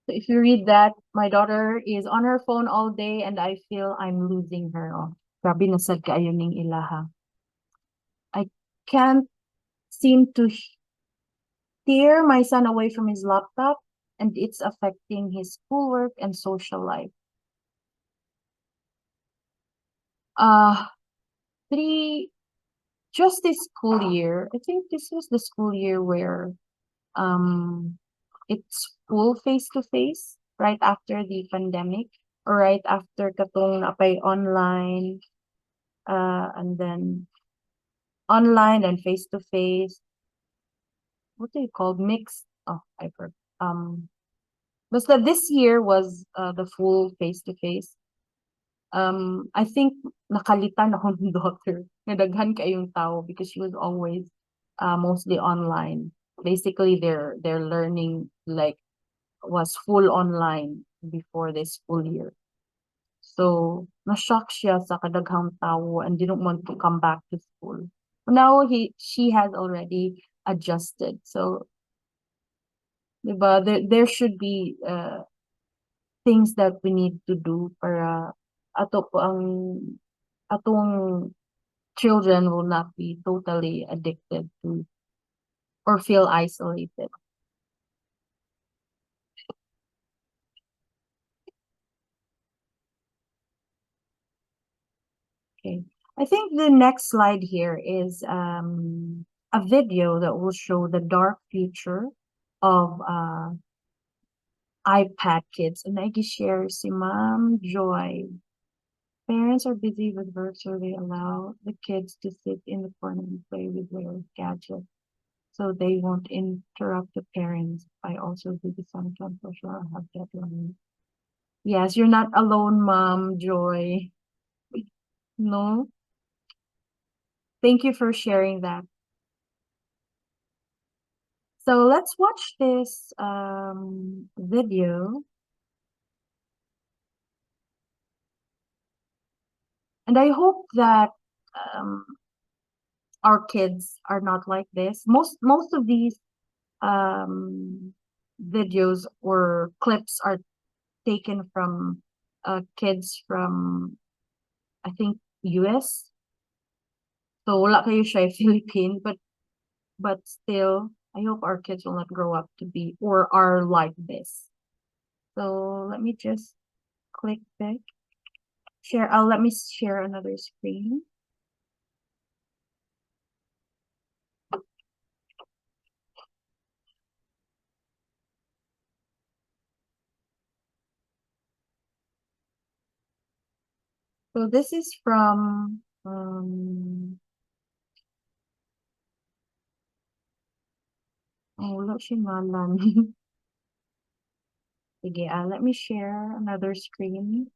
So if you read that, my daughter is on her phone all day and I feel I'm losing her. Oh, grabe na sad kaayo ning ilaha. I can't seem to steer my son away from his laptop and it's affecting his schoolwork and social life. Uh, three, just this school year, I think this was the school year where um it's full face to face right after the pandemic or right after katong napay online and then online and face to face. What do you call mixed? Oh, I forgot. But this year was the full face to face. I think nakalitan ako ng daughter. Nadaghan kayong tao because she was always mostly online. Basically, their learning like was full online before this school year. So, na-shock siya sa kadaghang tao and didn't want to come back to school. Now she has already adjusted. So, 'di ba, there should be things that we need to do para ato po ang atong children will not be totally addicted to or feel isolated. Okay. I think the next slide here is a video that will show the dark future of iPad kids. And I share si Ma'am Joy. Parents are busy with work, so they allow the kids to sit in the corner and play with their gadgets. So they won't interrupt the parents. I also do this sometimes for sure. I have deadlines. Yes, you're not alone, Mom Joy. No, thank you for sharing that. So let's watch this video. And I hope that um, our kids are not like this. Most of these videos or clips are taken from kids from I think US. So wala kayo siya Philippine, but still I hope our kids will not grow up to be or are like this. So let me just click back. Share. Let me share another screen. So this is from wala siya ngalan. Sige, let me share another screen.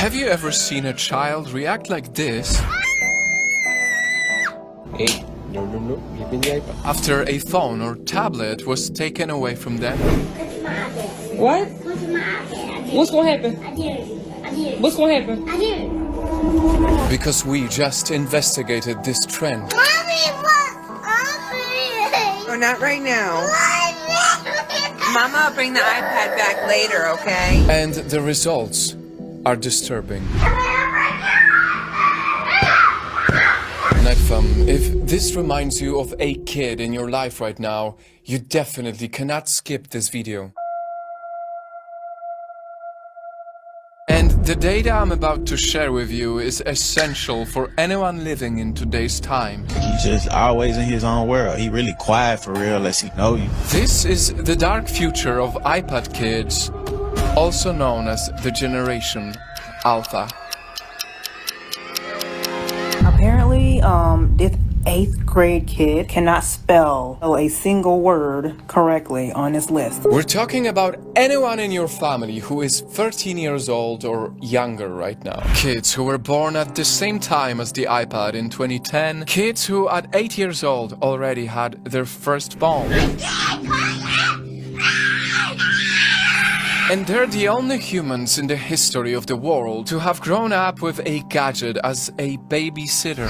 Have you ever seen a child react like this Hey, no, give me the iPad. after a phone or tablet was taken away from them? What? What's gonna happen? What's gonna happen? Because we just investigated this trend. Oh, not right now. Mama, bring the iPad back later, okay? And the results are disturbing. Netfam, if this reminds you of a kid in your life right now, you definitely cannot skip this video. And the data I'm about to share with you is essential for anyone living in today's time. He's just always in his own world. He really quiet for real unless he know you. This is the dark future of iPad kids, also known as the Generation Alpha. Apparently, this 8th grade kid cannot spell a single word correctly on this list. We're talking about anyone in your family who is 13 years old or younger right now. Kids who were born at the same time as the iPad in 2010. Kids who at 8 years old already had their first phone. And they're the only humans in the history of the world to have grown up with a gadget as a babysitter.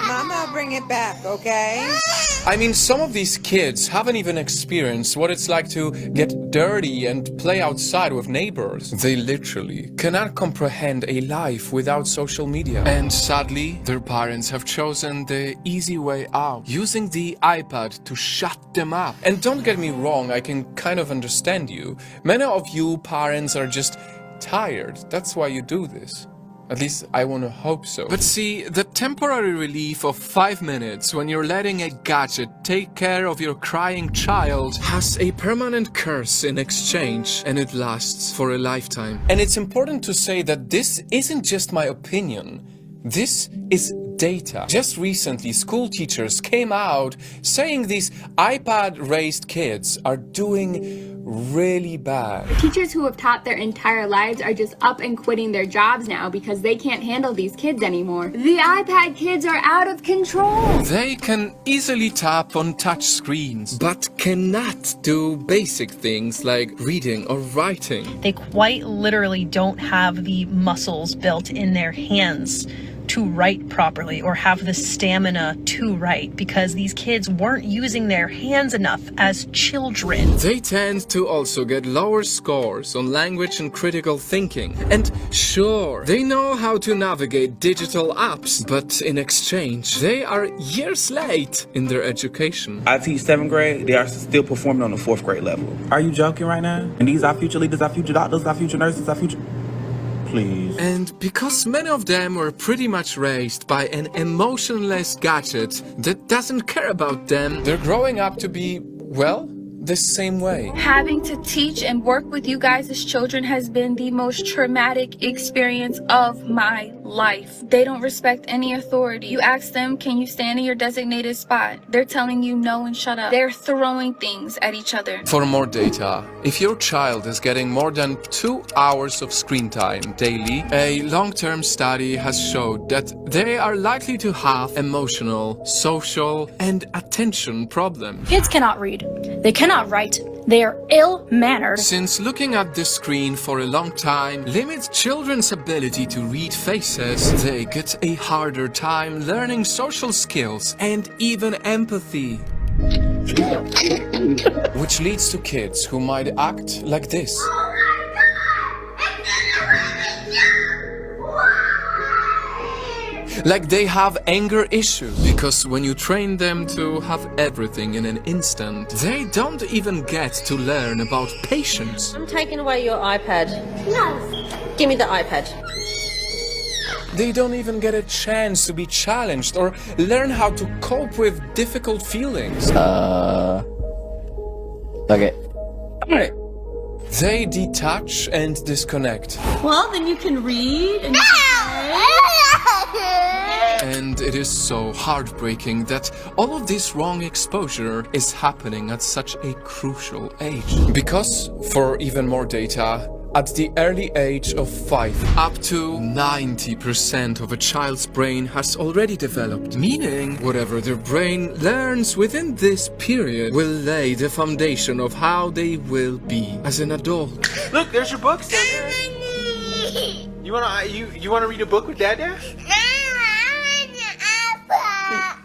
Mama, bring it back, okay? I mean, some of these kids haven't even experienced what it's like to get dirty and play outside with neighbors. They literally cannot comprehend a life without social media. And sadly, their parents have chosen the easy way out, using the iPad to shut them up. And don't get me wrong, I can kind of understand you. Many of you parents are just tired. That's why you do this. At least I want to hope so. But see, the temporary relief of 5 minutes when you're letting a gadget take care of your crying child has a permanent curse in exchange, and it lasts for a lifetime. And it's important to say that this isn't just my opinion. This is data. Just recently, school teachers came out saying these iPad-raised kids are doing really bad. Teachers who have taught their entire lives are just up and quitting their jobs now because they can't handle these kids anymore. The iPad kids are out of control. They can easily tap on touch screens, but cannot do basic things like reading or writing. They quite literally don't have the muscles built in their hands to write properly or have the stamina to write because these kids weren't using their hands enough as children. They tend to also get lower scores on language and critical thinking. And sure, they know how to navigate digital apps, but in exchange, they are years late in their education. I teach 7th grade, they are still performing on the 4th grade level. Are you joking right now? And these are future leaders, our future doctors, our future nurses, our future... Please. And because many of them were pretty much raised by an emotionless gadget that doesn't care about them, they're growing up to be, well, the same way. Having to teach and work with you guys as children has been the most traumatic experience of my life. They don't respect any authority. You ask them, can you stand in your designated spot? They're telling you no and shut up. They're throwing things at each other. For more data, if your child is getting more than 2 hours of screen time daily, a long-term study has showed that they are likely to have emotional, social, and attention problems. Kids cannot read. They cannot write. They are ill-mannered. Since looking at the screen for a long time limits children's ability to read faces, they get a harder time learning social skills and even empathy. Which leads to kids who might act like this. Like they have anger issues, because when you train them to have everything in an instant, they don't even get to learn about patience. I'm taking away your iPad. No. Give me the iPad. They don't even get a chance to be challenged or learn how to cope with difficult feelings. Okay. Alright. They detach and disconnect. Well, then you can read and And it is so heartbreaking that all of this wrong exposure is happening at such a crucial age. Because, for even more data, at the early age of 5. Up to 90% of a child's brain has already developed, meaning whatever their brain learns within this period will lay the foundation of how they will be as an adult. Look, there's your books down there. You wanna read a book with Dada?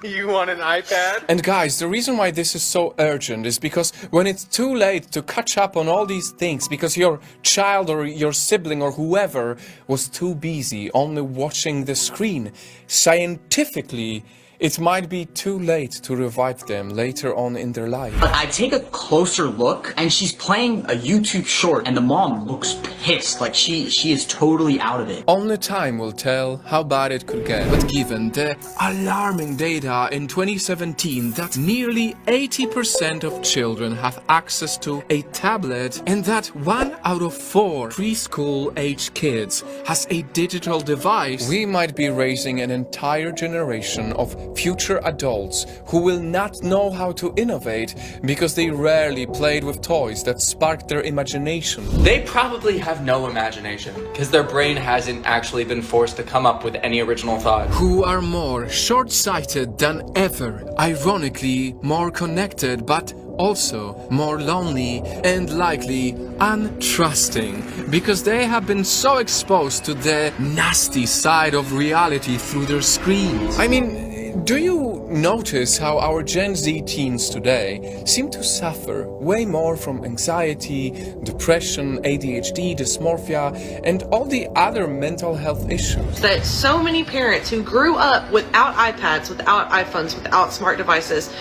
You want an iPad? And guys, the reason why this is so urgent is because when it's too late to catch up on all these things because your child or your sibling or whoever was too busy only watching the screen, scientifically it might be too late to revive them later on in their life. But I take a closer look and she's playing a YouTube short and the mom looks pissed, like she is totally out of it. Only time will tell how bad it could get. But given the alarming data in 2017 that nearly 80% of children have access to a tablet and that 1 out of 4 preschool-age kids has a digital device, we might be raising an entire generation of future adults who will not know how to innovate because they rarely played with toys that sparked their imagination. They probably have no imagination because their brain hasn't actually been forced to come up with any original thought. Who are more short-sighted than ever, ironically more connected but also more lonely and likely untrusting because they have been so exposed to the nasty side of reality through their screens. I mean, do you notice how our Gen Z teens today seem to suffer way more from anxiety, depression, ADHD, dysmorphia, and all the other mental health issues? That so many parents who grew up without iPads, without iPhones, without smart devices,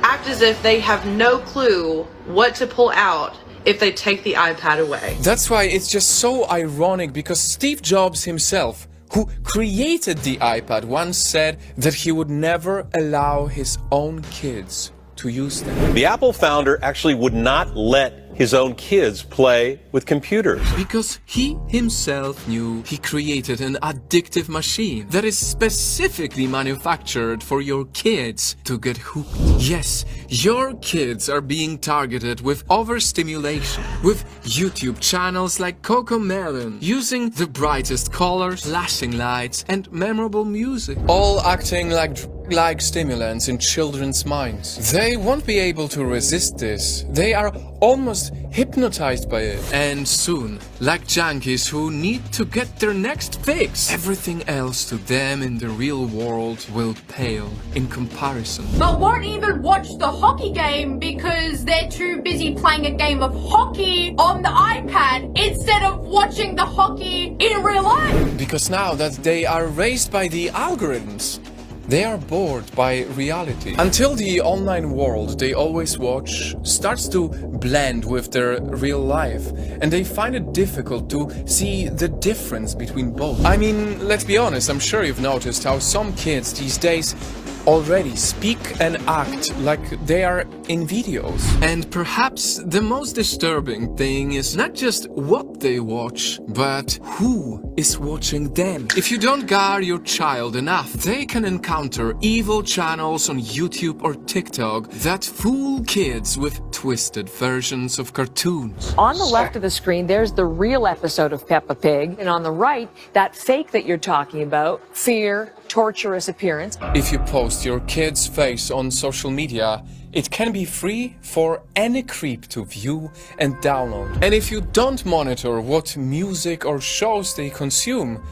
act as if they have no clue what to pull out if they take the iPad away. That's why it's just so ironic because Steve Jobs himself, who created the iPad, once said that he would never allow his own kids to use them. The Apple founder actually would not let his own kids play with computers. Because he himself knew he created an addictive machine that is specifically manufactured for your kids to get hooked. Yes, your kids are being targeted with overstimulation, with YouTube channels like 𝐏𝐚𝐫𝐞𝐬 using the brightest colors, flashing lights, and memorable music, all acting like stimulants in children's minds. They won't be able to resist this. They are almost hypnotized by it. And soon, like junkies who need to get their next fix, everything else to them in the real world will pale in comparison. But won't even watch the hockey game because they're too busy playing a game of hockey on the iPad instead of watching the hockey in real life. Because now that they are raised by the algorithms, they are bored by reality. Until the online world they always watch starts to blend with their real life, and they find it difficult to see the difference between both. I mean, let's be honest, I'm sure you've noticed how some kids these days already speak and act like they are in videos. And perhaps the most disturbing thing is not just what they watch, but who is watching them. If you don't guard your child enough, they can encounter evil channels on YouTube or TikTok that fool kids with twisted versions of cartoons. On the left of the screen, there's the real episode of Peppa Pig, and on the right, that fake that you're talking about, fear, torturous appearance. If you post your kid's face on social media, it can be free for any creep to view and download. And if you don't monitor what music or shows they consume,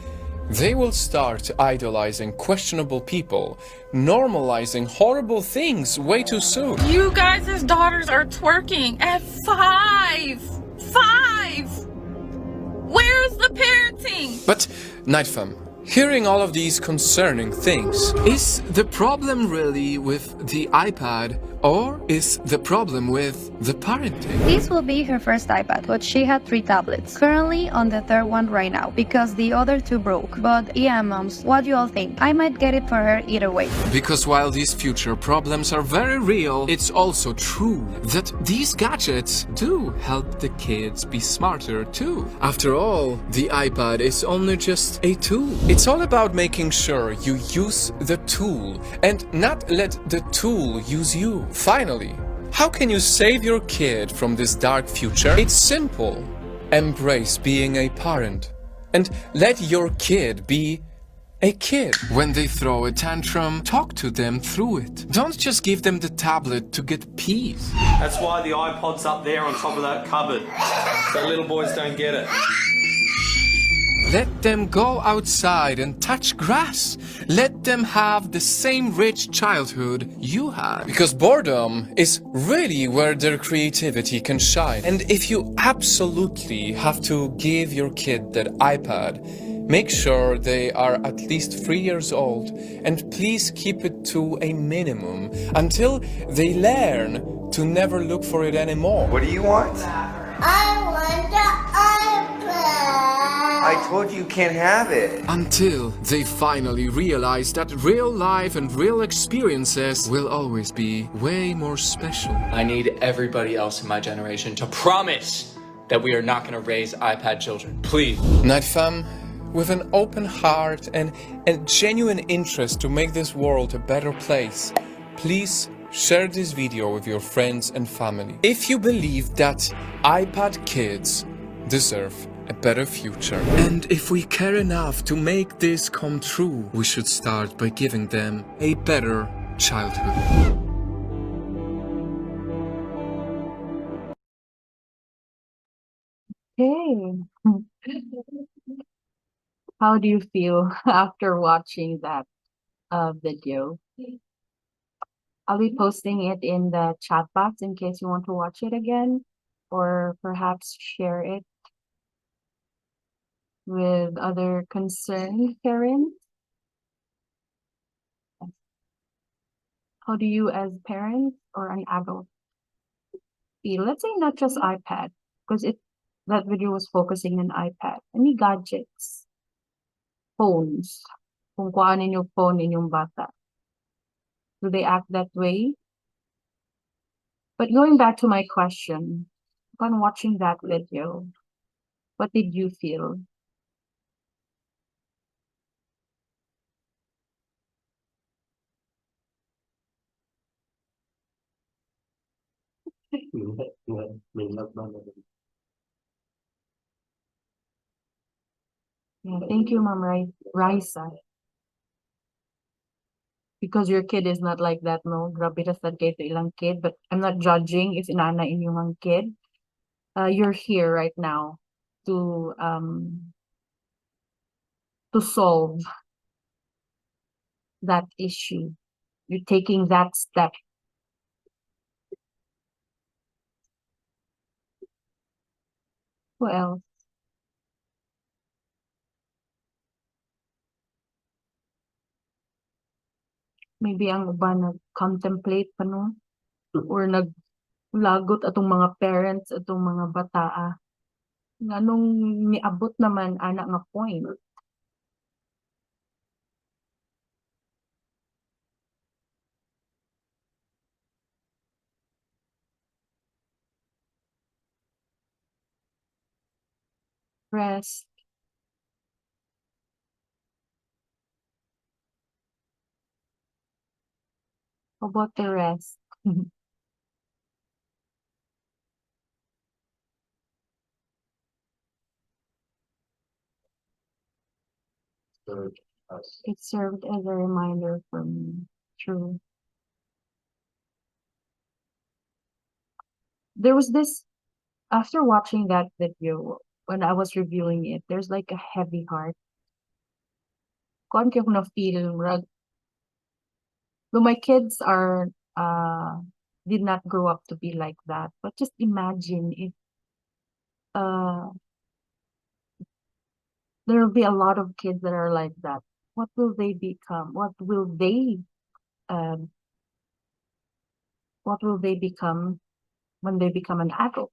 they will start idolizing questionable people, normalizing horrible things way too soon. You guys' daughters are twerking at 5. 5! Where's the parenting? But, Nightfam, hearing all of these concerning things, is the problem really with the iPad, or is the problem with the parenting? This will be her first iPad, but she had 3 tablets. Currently on the 3rd one right now, because the other 2 broke. But yeah, moms, what do you all think? I might get it for her either way. Because while these future problems are very real, it's also true that these gadgets do help the kids be smarter too. After all, the iPad is only just a tool. It's all about making sure you use the tool and not let the tool use you. Finally, how can you save your kid from this dark future? It's simple. Embrace being a parent and let your kid be a kid. When they throw a tantrum, talk to them through it. Don't just give them the tablet to get peace. That's why the iPod's up there on top of that cupboard, so little boys don't get it. Let them go outside and touch grass. Let them have the same rich childhood you had. Because boredom is really where their creativity can shine. And if you absolutely have to give your kid that iPad, make sure they are at least 3 years old, and please keep it to a minimum until they learn to never look for it anymore. What do you want? I want the iPad. I told you can't have it. Until they finally realize that real life and real experiences will always be way more special. I need everybody else in my generation to promise that we are not going to raise iPad children. Please. Night fam, with an open heart and a genuine interest to make this world a better place, please share this video with your friends and family. If you believe that iPad kids deserve a better future, and if we care enough to make this come true, we should start by giving them a better childhood. Okay. How do you feel after watching that video? I'll be posting it in the chat box in case you want to watch it again, or perhaps share it with other concerned parents. How do you as parents or an adult feel? Let's say not just iPad, because that video was focusing on iPad. Any gadgets, phones, kung kuhaan ninyong phone ninyong bata. Do they act that way? But going back to my question, upon watching that video, what did you feel? Yeah, thank you, Ma'am Raisa. Because your kid is not like that, no? Grabe ra sad kayo to ilang kid, but I'm not judging if inana inyong kid. You're here right now to solve that issue. You're taking that step. Who else? Maybe ang uban nag-contemplate pa, no? Or naglagot atong mga parents, atong mga bataa. Nganong niabot naman anak nga point. Rest. How about the rest? It served as a reminder for me. True. There was this, after watching that video, when I was reviewing it, there's like a heavy heart. Kon kaya ko na-feel, though my kids did not grow up to be like that, but just imagine if there will be a lot of kids that are like that. What will they become? What will they become when they become an adult?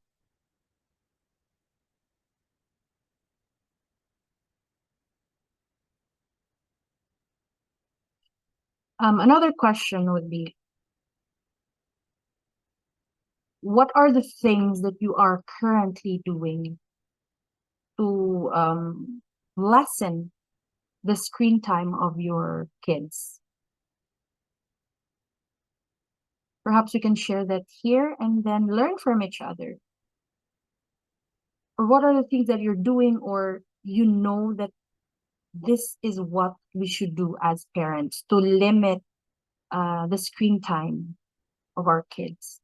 Another question would be, what are the things that you are currently doing to lessen the screen time of your kids? Perhaps we can share that here and then learn from each other. or what are the things that you're doing, or you know that this is what we should do as parents to limit the screen time of our kids.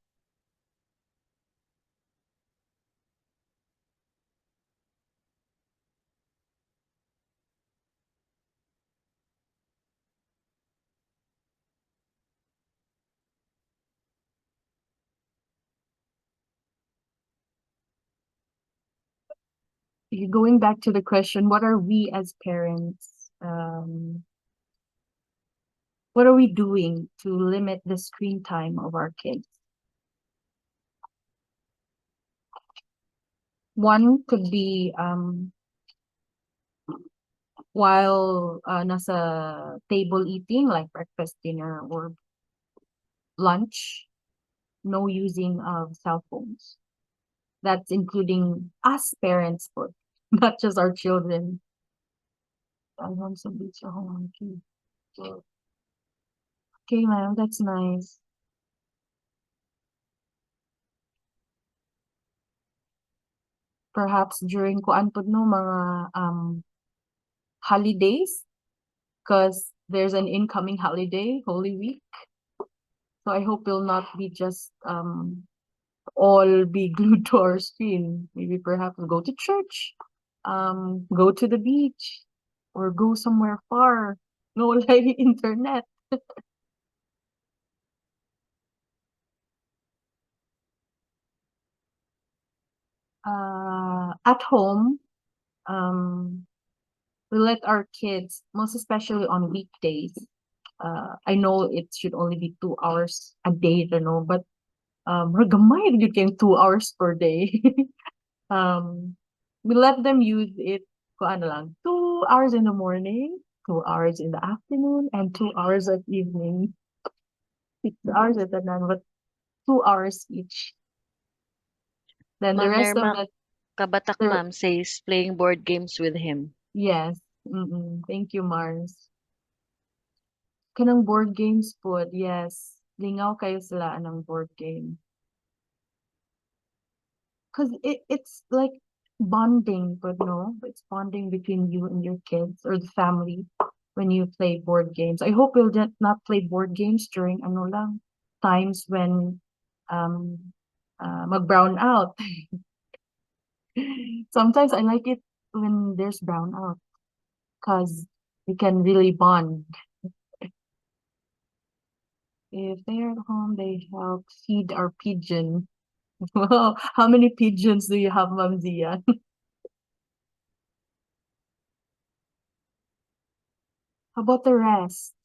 Going back to the question, what are we as parents? What are we doing to limit the screen time of our kids? One could be while nasa table eating, like breakfast, dinner, or lunch, no using of cell phones. That's including us parents, but not just our children. I want some beach at home. Okay, ma'am, that's nice. Perhaps during kuan po no mga holidays, because there's an incoming holiday, Holy Week. So I hope we'll not be just all be glued to our screen. Maybe perhaps go to church, go to the beach, or go somewhere far. No live internet. At home, we let our kids, most especially on weekdays. I know it should only be 2 hours a day, you know, but gamay you can 2 hours per day. We let them use it ko ano lang, 2 hours in the morning, 2 hours in the afternoon, and 2 hours at evening. 6 hours at night, but 2 hours each. Then the Ma'am rest of Nerma, Kabatak the Ma'am says playing board games with him. yes. Thank you, Mars. Kanang board games po, yes. Lingaw kayo sila ng board game. Because it's like bonding, but no, it's bonding between you and your kids or the family when you play board games. I hope you'll not play board games during ano lang, times when mag-brown out. Sometimes I like it when there's brown out because we can really bond. If they're at home, they help feed our pigeon. Wow, how many pigeons do you have, Ma'am Zia? How about the rest?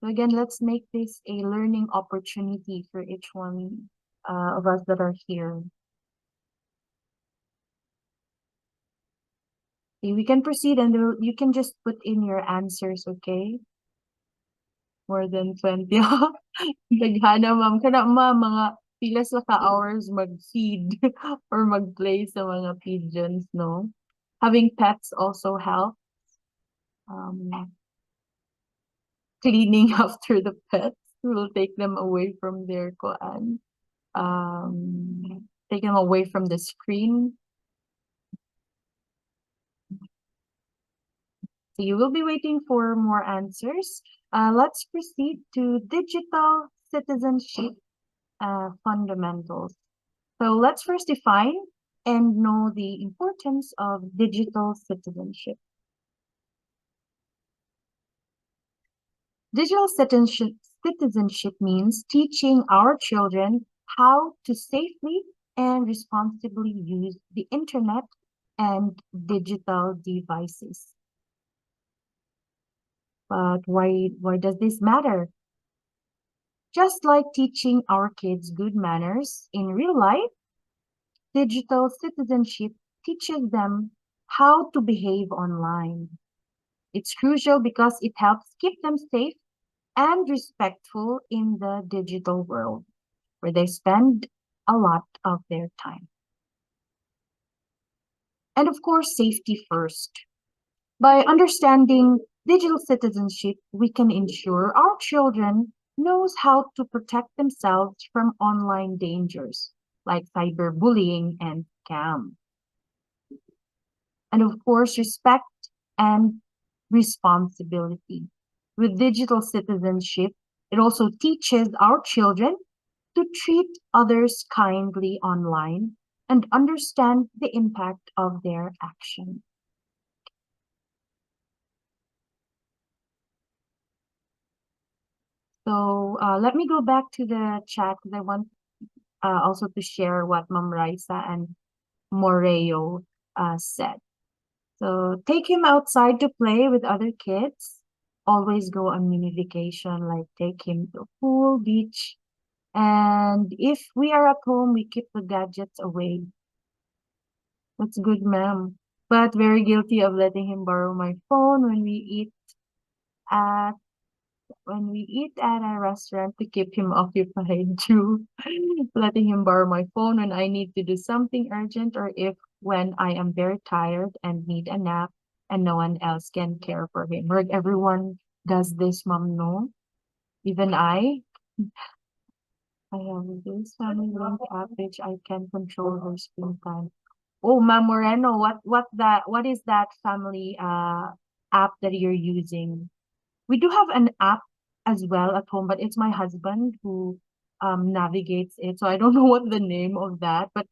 So again, let's make this a learning opportunity for each one of us that are here. Okay, we can proceed and you can just put in your answers, okay? More than 20. Daghana, ma'am. Kana, ma'am, mga pila sa ka-hours mag-feed or mag-play sa mga pigeons, no? Having pets also helps. Cleaning after the pets will take them away from their koan. Take them away from the screen. So you will be waiting for more answers. Let's proceed to digital citizenship fundamentals. So let's first define and know the importance of digital citizenship. Digital citizenship means teaching our children how to safely and responsibly use the internet and digital devices. But why does this matter? Just like teaching our kids good manners in real life, digital citizenship teaches them how to behave online. It's crucial because it helps keep them safe and respectful in the digital world, where they spend a lot of their time. And of course, safety first. By understanding digital citizenship, we can ensure our children knows how to protect themselves from online dangers like cyberbullying and scam. And of course, respect and responsibility. With digital citizenship, it also teaches our children to treat others kindly online and understand the impact of their action. So let me go back to the chat because I want also to share what Ma'am Raisa and Moreo said. So take him outside to play with other kids. Always go on mini vacation, like take him to a pool, beach. And if we are at home, we keep the gadgets away. That's good, ma'am. But very guilty of letting him borrow my phone when we eat at a restaurant to keep him occupied too. Letting him borrow my phone when I need to do something urgent, or if when I am very tired and need a nap and no one else can care for him. Heard everyone does this, ma'am, no? Even I have this family link app which I can control her screen time. Oh, Ma'am Moreno, what is that family app that you're using? We do have an app as well at home, but it's my husband who navigates it. So I don't know what the name of that, but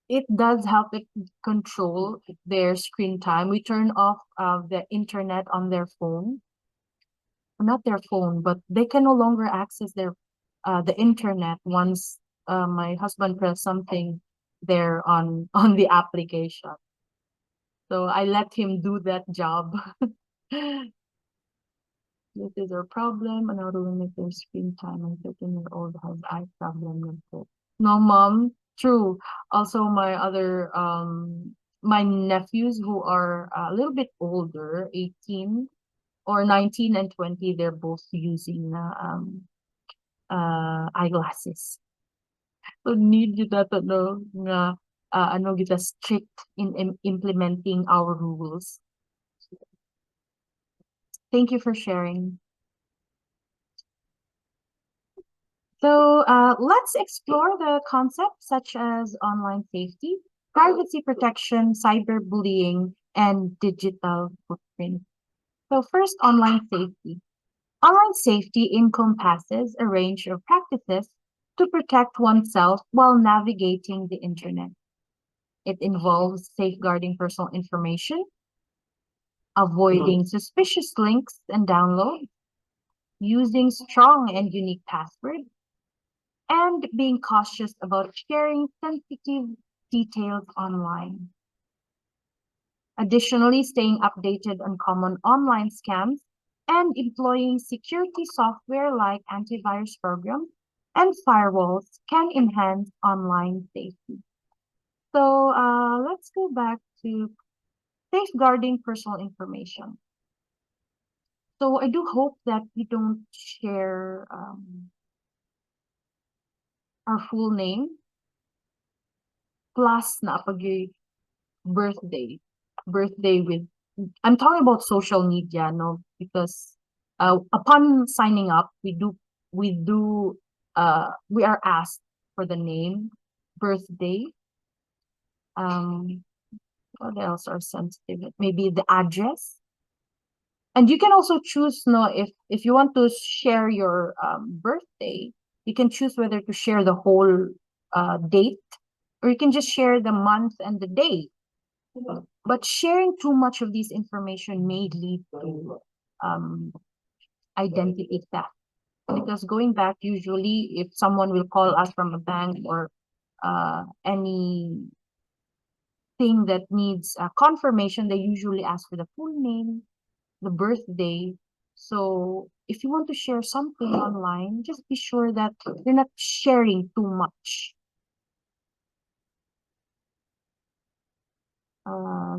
it does help it control their screen time. We turn off the internet on their phone. Not their phone, but they can no longer access their the internet once my husband pressed something there on the application. So I let him do that job. This is our problem, and how to limit their screen time. And 13-year-old has eye problem. No, mom, true. Also, my other my nephews who are a little bit older, 18 or 19 and 20, they're both using eyeglasses. So need kita to know nga ano kita strict in implementing our rules. Thank you for sharing. So let's explore the concepts such as online safety, privacy protection, cyberbullying, and digital footprint. So first, online safety. Online safety encompasses a range of practices to protect oneself while navigating the internet. It involves safeguarding personal information, avoiding suspicious links and downloads, using strong and unique passwords, and being cautious about sharing sensitive details online. Additionally, staying updated on common online scams and employing security software like antivirus programs and firewalls can enhance online safety. So let's go back to safeguarding personal information. So I do hope that we don't share our full name plus na birthday with, I'm talking about social media, no, because upon signing up, we are asked for the name, birthday, what else are sensitive? Maybe the address. And you can also choose, no, if you want to share your birthday, you can choose whether to share the whole date, or you can just share the month and the day. But sharing too much of this information may lead to identity theft. Because going back, usually if someone will call us from a bank or any thing that needs confirmation, they usually ask for the full name, the birthday. So if you want to share something online, just be sure that you're not sharing too much.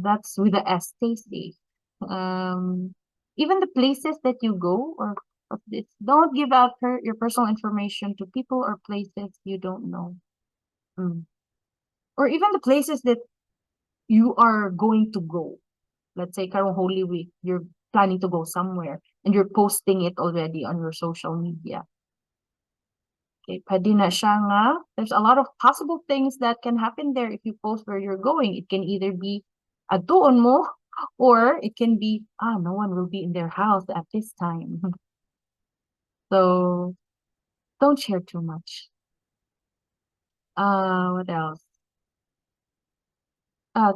That's with the S, stay safe. Even the places that you go, or don't give out your personal information to people or places you don't know. Or even the places that you are going to go. Let's say karong Holy Week, you're planning to go somewhere and you're posting it already on your social media. Okay, pwede na siya nga. There's a lot of possible things that can happen there if you post where you're going. It can either be aduon mo, or it can be, no one will be in their house at this time. So don't share too much. What else?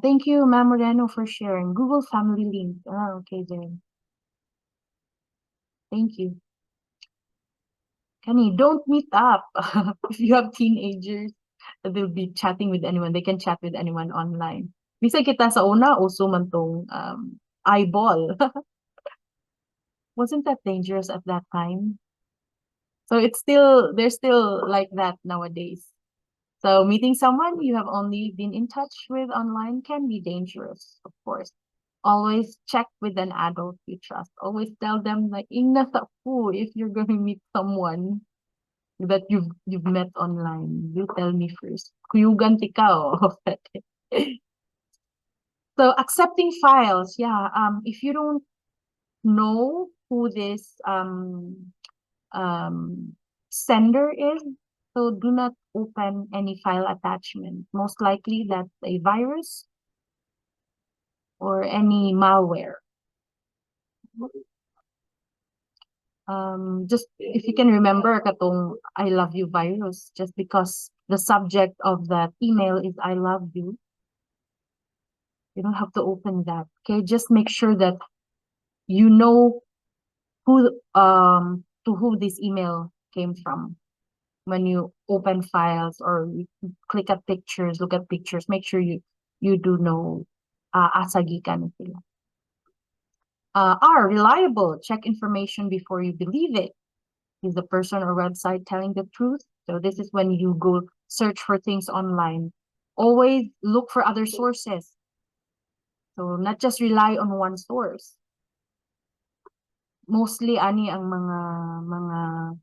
Thank you, Ma'am Moreno, for sharing. Google Family Link. Okay, then. Thank you. Kani, don't meet up. If you have teenagers, they'll be chatting with anyone. They can chat with anyone online. Bisa kita sa una, uso man tong eyeball. Wasn't that dangerous at that time? So they're still like that nowadays. So meeting someone you have only been in touch with online can be dangerous, of course. Always check with an adult you trust. Always tell them like, ingat ako if you're going to meet someone that you've met online. You tell me first. Kuyugan ikaw. So accepting files, yeah. If you don't know who this sender is, so do not open any file attachment. Most likely that's a virus or any malware. Just if you can remember katong I love you virus, just because the subject of that email is I love you, you don't have to open that. Okay, just make sure that you know who to who this email came from. When you open files or you click at pictures, look at pictures, make sure you do know asagi ka na sila. Reliable. Check information before you believe it. Is the person or website telling the truth? So this is when you go search for things online. Always look for other sources. So not just rely on one source. Mostly ani ang mga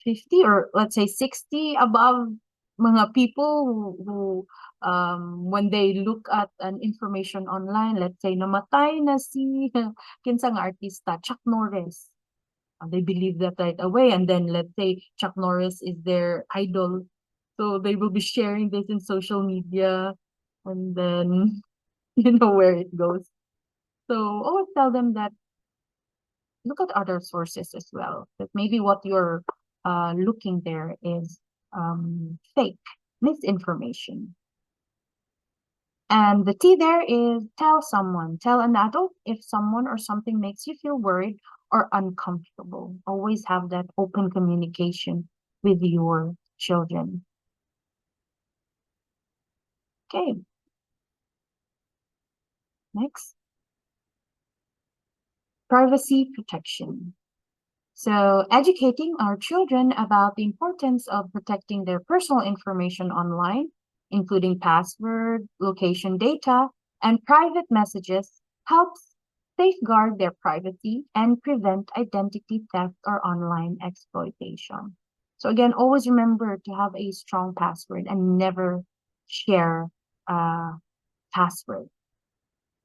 50 or let's say 60 above mga people who when they look at an information online, let's say namatay na si kinsang artista Chuck Norris, they believe that right away, and then let's say Chuck Norris is their idol, so they will be sharing this in social media, and then you know where it goes. So always tell them that look at other sources as well, that maybe what you're looking there is fake, misinformation. And the T there is tell someone, tell an adult if someone or something makes you feel worried or uncomfortable. Always have that open communication with your children. Okay. Next. Privacy protection. So educating our children about the importance of protecting their personal information online, including password, location data, and private messages, helps safeguard their privacy and prevent identity theft or online exploitation. So again, always remember to have a strong password and never share password.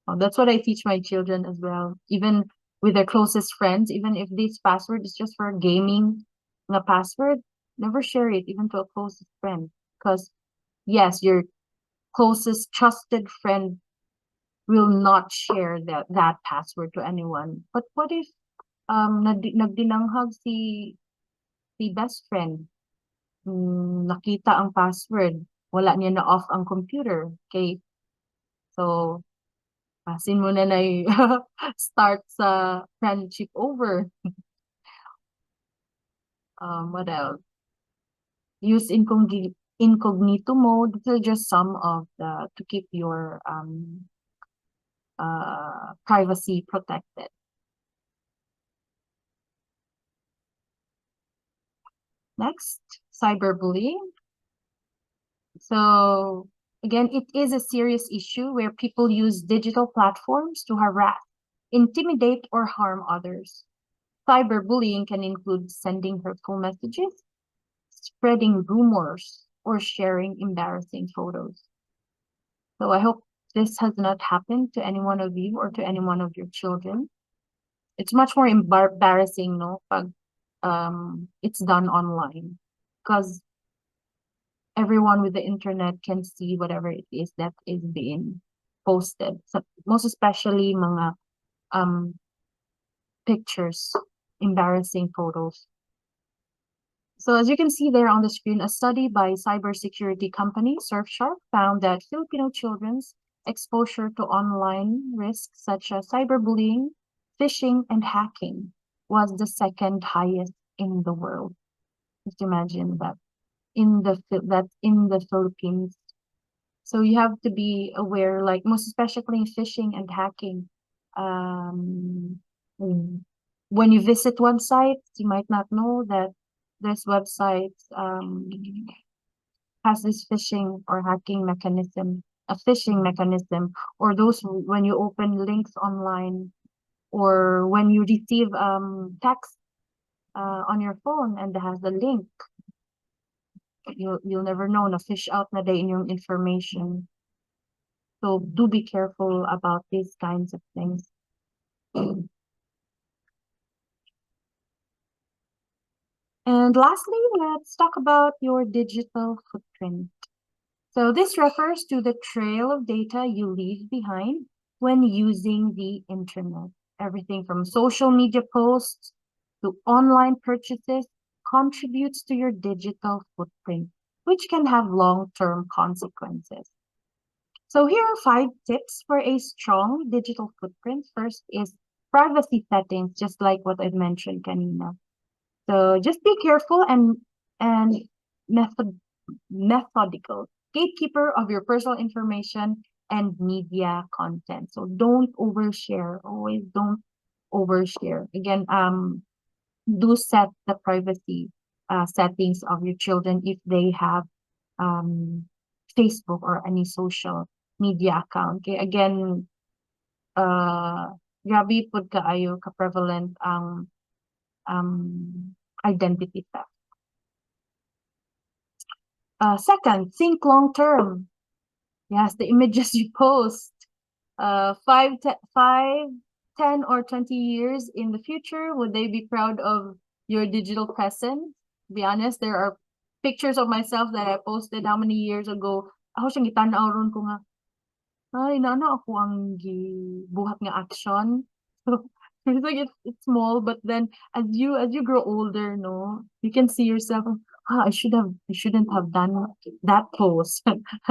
Well, that's what I teach my children as well, even with their closest friends. Even if this password is just for gaming, the password, never share it even to a closest friend, because yes, your closest trusted friend will not share that password to anyone. But what if nagdinanghag si best friend, nakita ang password, wala niya na off ang computer, okay? So pasin mo na start sa friendship over. What else? Use incognito mode. These are just some of the to keep your privacy protected. Next, cyberbullying. So again, it is a serious issue where people use digital platforms to harass, intimidate, or harm others. Cyberbullying can include sending hurtful messages, spreading rumors, or sharing embarrassing photos. So I hope this has not happened to any one of you or to any one of your children. It's much more embarrassing, no? Pag it's done online, because everyone with the internet can see whatever it is that is being posted. So most especially mga pictures, embarrassing photos. So as you can see there on the screen, a study by cybersecurity company Surfshark found that Filipino children's exposure to online risks such as cyberbullying, phishing, and hacking was the second highest in the world. Just imagine that in the Philippines. So you have to be aware, like most especially phishing and hacking. When you visit websites, you might not know that this website has this phishing or hacking mechanism, a phishing mechanism, or those when you open links online, or when you receive text on your phone and it has a link, you'll never know na fish out na day in yung information. So do be careful about these kinds of things. And lastly, let's talk about your digital footprint. So this refers to the trail of data you leave behind when using the internet. Everything from social media posts to online purchases contributes to your digital footprint, which can have long-term consequences. So here are 5 tips for a strong digital footprint. First is privacy settings, just like what I mentioned kanina. So just be careful and methodical, gatekeeper of your personal information and media content. So don't overshare. Always don't overshare. Again, do set the privacy settings of your children if they have Facebook or any social media account. Okay, again, grabe pud kaayo ka prevalent ang identity theft. Second, think long term. Yes, the images you post, 5, 10, or 20 years in the future, would they be proud of your digital presence? To be honest, there are pictures of myself that I posted how many years ago. Ako siyang gitanaw ron ko nga, ay, naana ako ang buhat nga action. So, it's like it's small, but then as you grow older, no, you can see yourself, I shouldn't have done that post,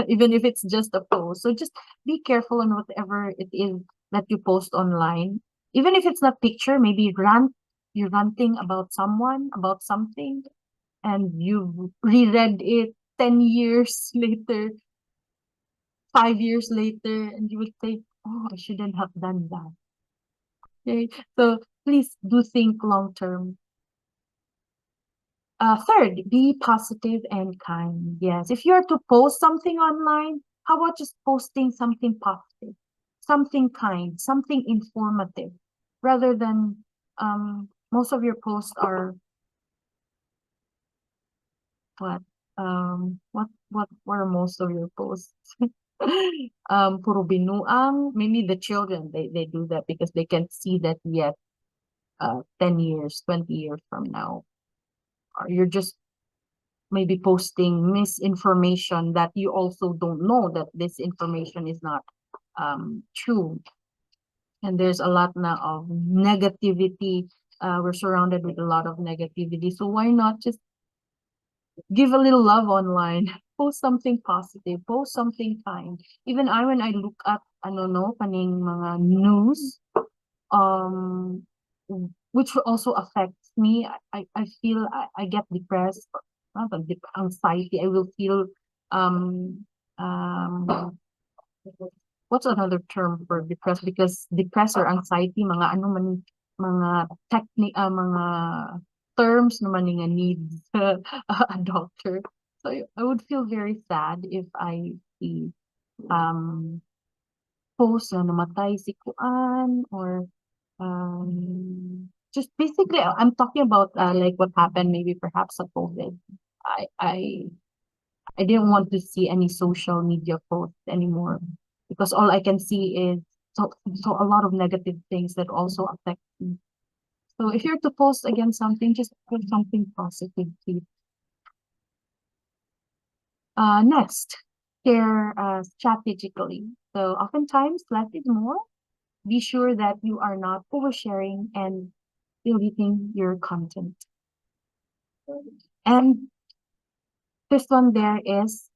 even if it's just a post. So just be careful on whatever it is that you post online. Even if it's not picture, maybe you're ranting about someone, about something, and you've reread it 10 years later, 5 years later, and you would say, oh, I shouldn't have done that. Okay, so please do think long term. Third, be positive and kind. Yes, if you are to post something online, how about just posting something positive, something kind, something informative, rather than most of your posts are what are most of your posts? Puro binuang. Maybe the children, they do that because they can't see that yet 10 years, 20 years from now. Or you're just maybe posting misinformation that you also don't know that this information is not true. And there's a lot now of negativity. We're surrounded with a lot of negativity. So why not just give a little love online? Post something positive, post something kind. Even when I look at kaning mga news, which also affects me, I feel I get depressed, anxiety. I will feel what's another term for depressed? Because depressed or anxiety, mga technique, mga terms naman nga needs a doctor. So I would feel very sad if I see post na namatay si Kuan, or just basically I'm talking about like what happened maybe perhaps a COVID. I didn't want to see any social media posts anymore, because all I can see is so a lot of negative things that also affect me. So if you're to post again something, just put something positive, please. Next, share strategically. So oftentimes, less is more. Be sure that you are not oversharing and deleting your content. And this one there is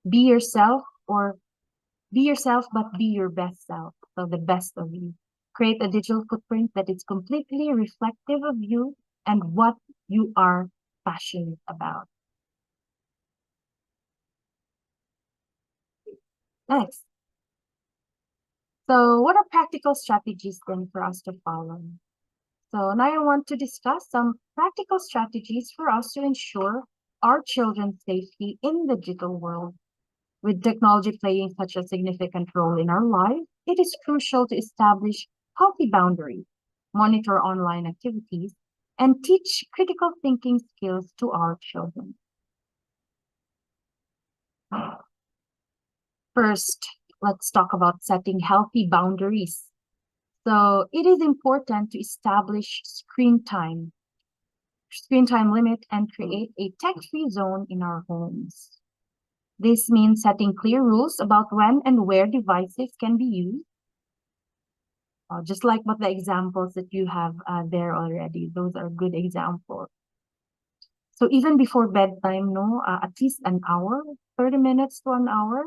be yourself, or be yourself, but be your best self. So the best of you. Create a digital footprint that is completely reflective of you and what you are passionate about. Next. So what are practical strategies then for us to follow? So now I want to discuss some practical strategies for us to ensure our children's safety in the digital world. With technology playing such a significant role in our lives, it is crucial to establish healthy boundaries, monitor online activities, and teach critical thinking skills to our children. First, let's talk about setting healthy boundaries. So it is important to establish screen time limit, and create a tech-free zone in our homes. This means setting clear rules about when and where devices can be used, just like what the examples that you have there already. Those are good examples. So even before bedtime, at least an hour, 30 minutes to an hour,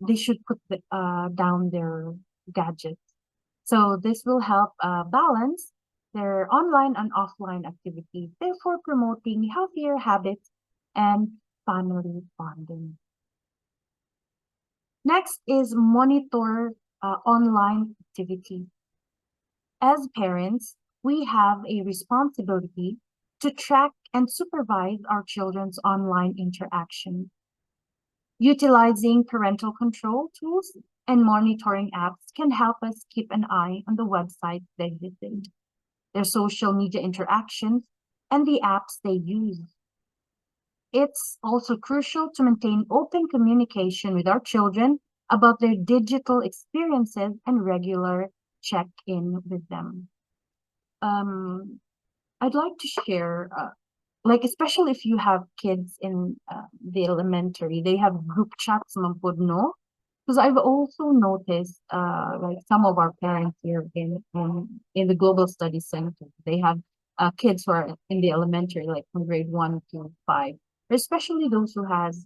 they should put down their gadgets. So this will help balance their online and offline activities, therefore promoting healthier habits and family bonding. Next is monitor online activity. As parents, we have a responsibility to track and supervise our children's online interaction. Utilizing parental control tools and monitoring apps can help us keep an eye on the websites they visit, their social media interactions, and the apps they use. It's also crucial to maintain open communication with our children about their digital experiences and regular check-in with them. I'd like to share, especially if you have kids in the elementary, they have group chats, no? Because I've also noticed, some of our parents here in the Global Studies Center, they have kids who are in the elementary, like from grade 1 to 5, especially those who has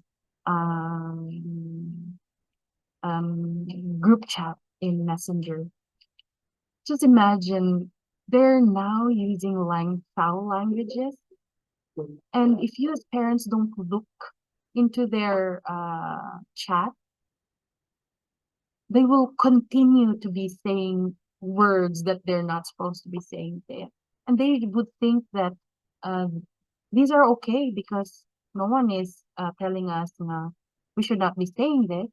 group chat in Messenger. Just imagine they're now using foul languages. And if you as parents don't look into their chat, they will continue to be saying words that they're not supposed to be saying there. And they would think that these are okay because no one is telling us we should not be saying this.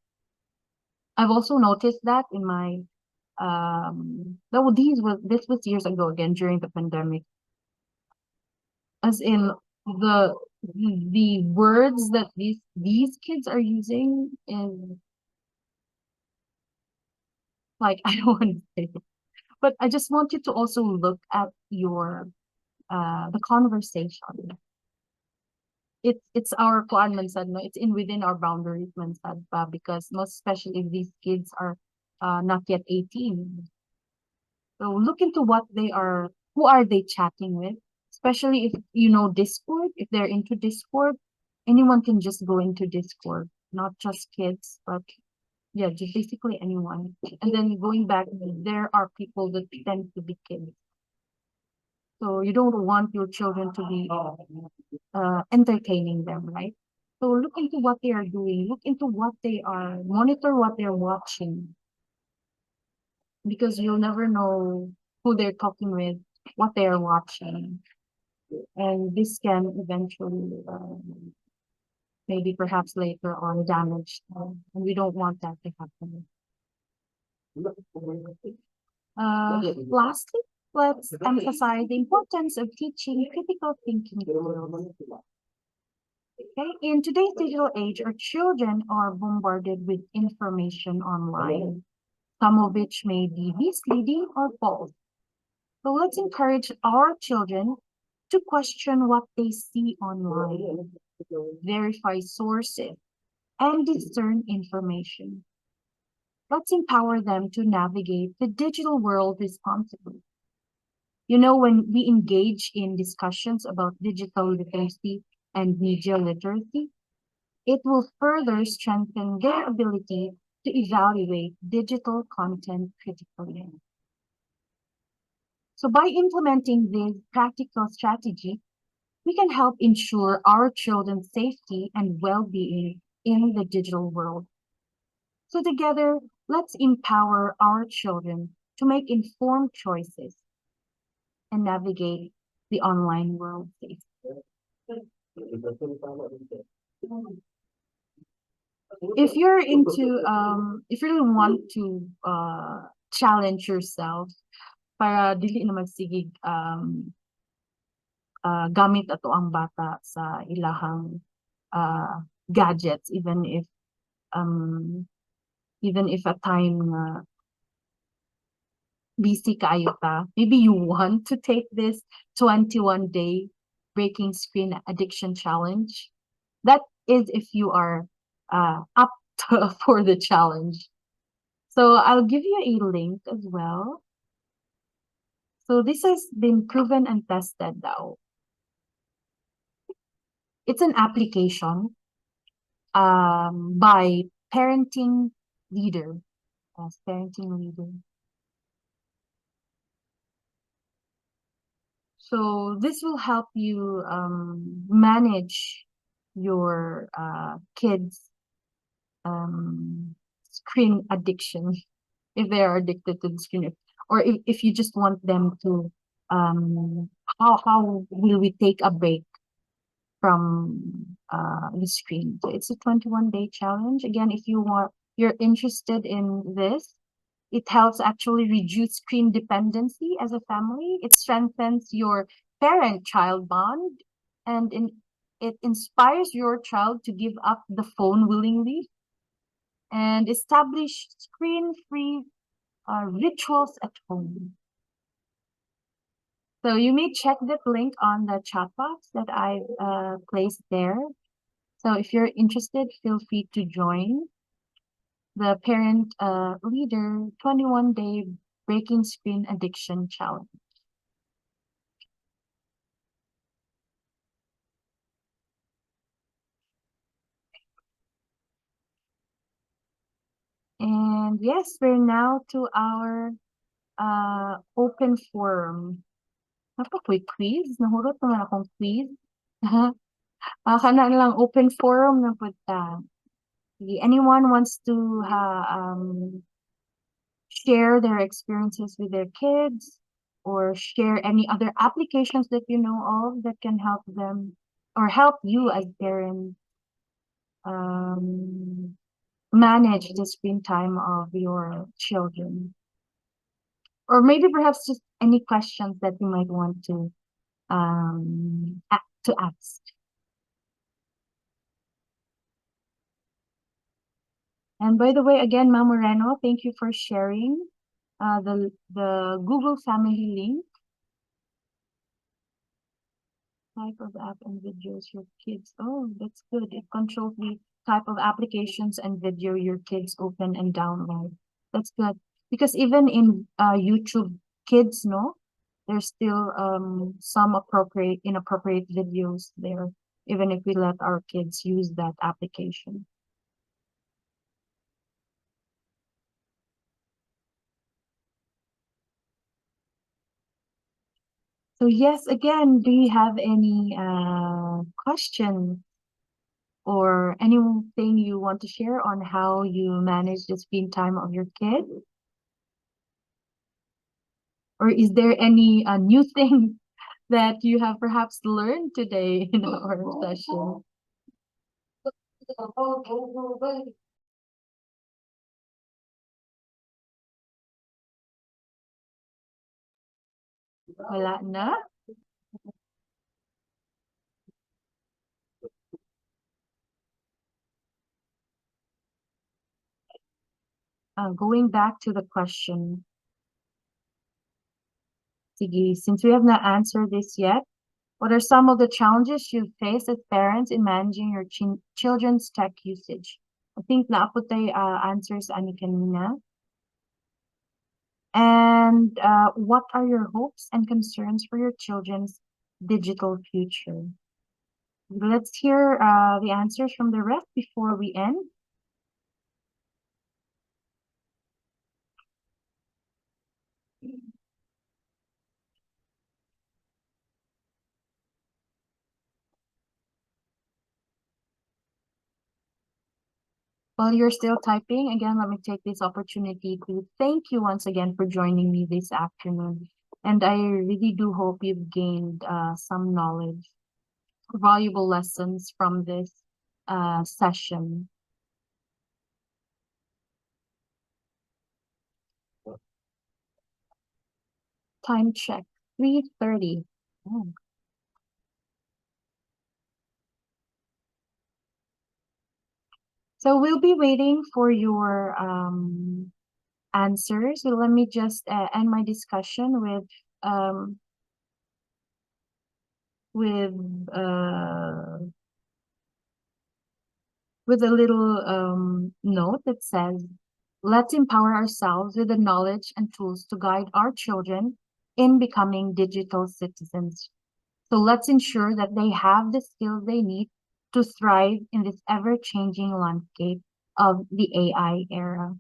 I've also noticed that in my this was years ago again during the pandemic. As in the words that these kids are using is I don't want to say it, but I just want you to also look at your the conversation. It's our kuan man sad, no? It's within our boundaries man sad pa, because most especially if these kids are not yet 18. So look into who are they chatting with, especially if you know Discord, if they're into Discord, anyone can just go into Discord, not just kids, but yeah, just basically anyone. And then going back, there are people that tend to be kids. So you don't want your children to be entertaining them, right? So look into what they are doing, look into what they are, monitor what they're watching. Because you'll never know who they're talking with, what they are watching. And this can eventually, maybe perhaps later on, damage them. And we don't want that to happen. Lastly, let's emphasize the importance of teaching critical thinking skills. Okay, in today's digital age, our children are bombarded with information online. some of which may be misleading or false. So let's encourage our children to question what they see online, verify sources, and discern information. Let's empower them to navigate the digital world responsibly. You know, when we engage in discussions about digital literacy and media literacy, it will further strengthen their ability to evaluate digital content critically. So by implementing this practical strategy, we can help ensure our children's safety and well-being in the digital world. So together, let's empower our children to make informed choices and navigate the online world safely. If you're into, if you really want to challenge yourself, para dili na magsigig gamit ato ang bata sa ilahang gadgets, even if at time busy kaayo ta, maybe you want to take this 21-day breaking screen addiction challenge. That is if you are up for the challenge. So I'll give you a link as well. So this has been proven and tested now. It's an application by Parenting Leader. Yes, Parenting Leader. So this will help you manage your kids' screen addiction, if they are addicted to the screen, or if you just want them to how will we take a break from the screen. So it's a 21-day challenge. Again, if you're interested in this, it helps actually reduce screen dependency as a family. It strengthens your parent-child bond, and it inspires your child to give up the phone willingly and establish screen-free rituals at home. So you may check that link on the chat box that I've placed there. So if you're interested, feel free to join the Parent Leader 21-day Breaking Screen Addiction Challenge. And yes, we're now to our open forum. Quick quiz. Nahurot naman akong quiz. Kana lang open forum na po ta. Anyone wants to share their experiences with their kids or share any other applications that you know of that can help them or help you as parents manage the screen time of your children, or maybe perhaps just any questions that you might want to ask. And by the way, again, Ma'am Moreno, thank you for sharing the Google Family link. Type of app and videos your kids. Oh, that's good. It controls the type of applications and video your kids open and download. That's good. Because even in YouTube Kids, no, there's still some inappropriate videos there, even if we let our kids use that application. So yes, again, do you have any questions or anything you want to share on how you manage the screen time of your kid? Or is there any new thing that you have perhaps learned today in our session? Wala na? going back to the question. Sige, since we have not answered this yet, what are some of the challenges you face as parents in managing your children's tech usage? I think naapot tayo answers ani kanina. And what are your hopes and concerns for your children's digital future? Let's hear the answers from the rest before we end. While you're still typing, again, let me take this opportunity to thank you once again for joining me this afternoon. And I really do hope you've gained some knowledge, valuable lessons from this session. Time check, 3:30. Oh. So we'll be waiting for your answers. So let me just end my discussion with a little note that says, let's empower ourselves with the knowledge and tools to guide our children in becoming digital citizens. So let's ensure that they have the skills they need to thrive in this ever-changing landscape of the AI era.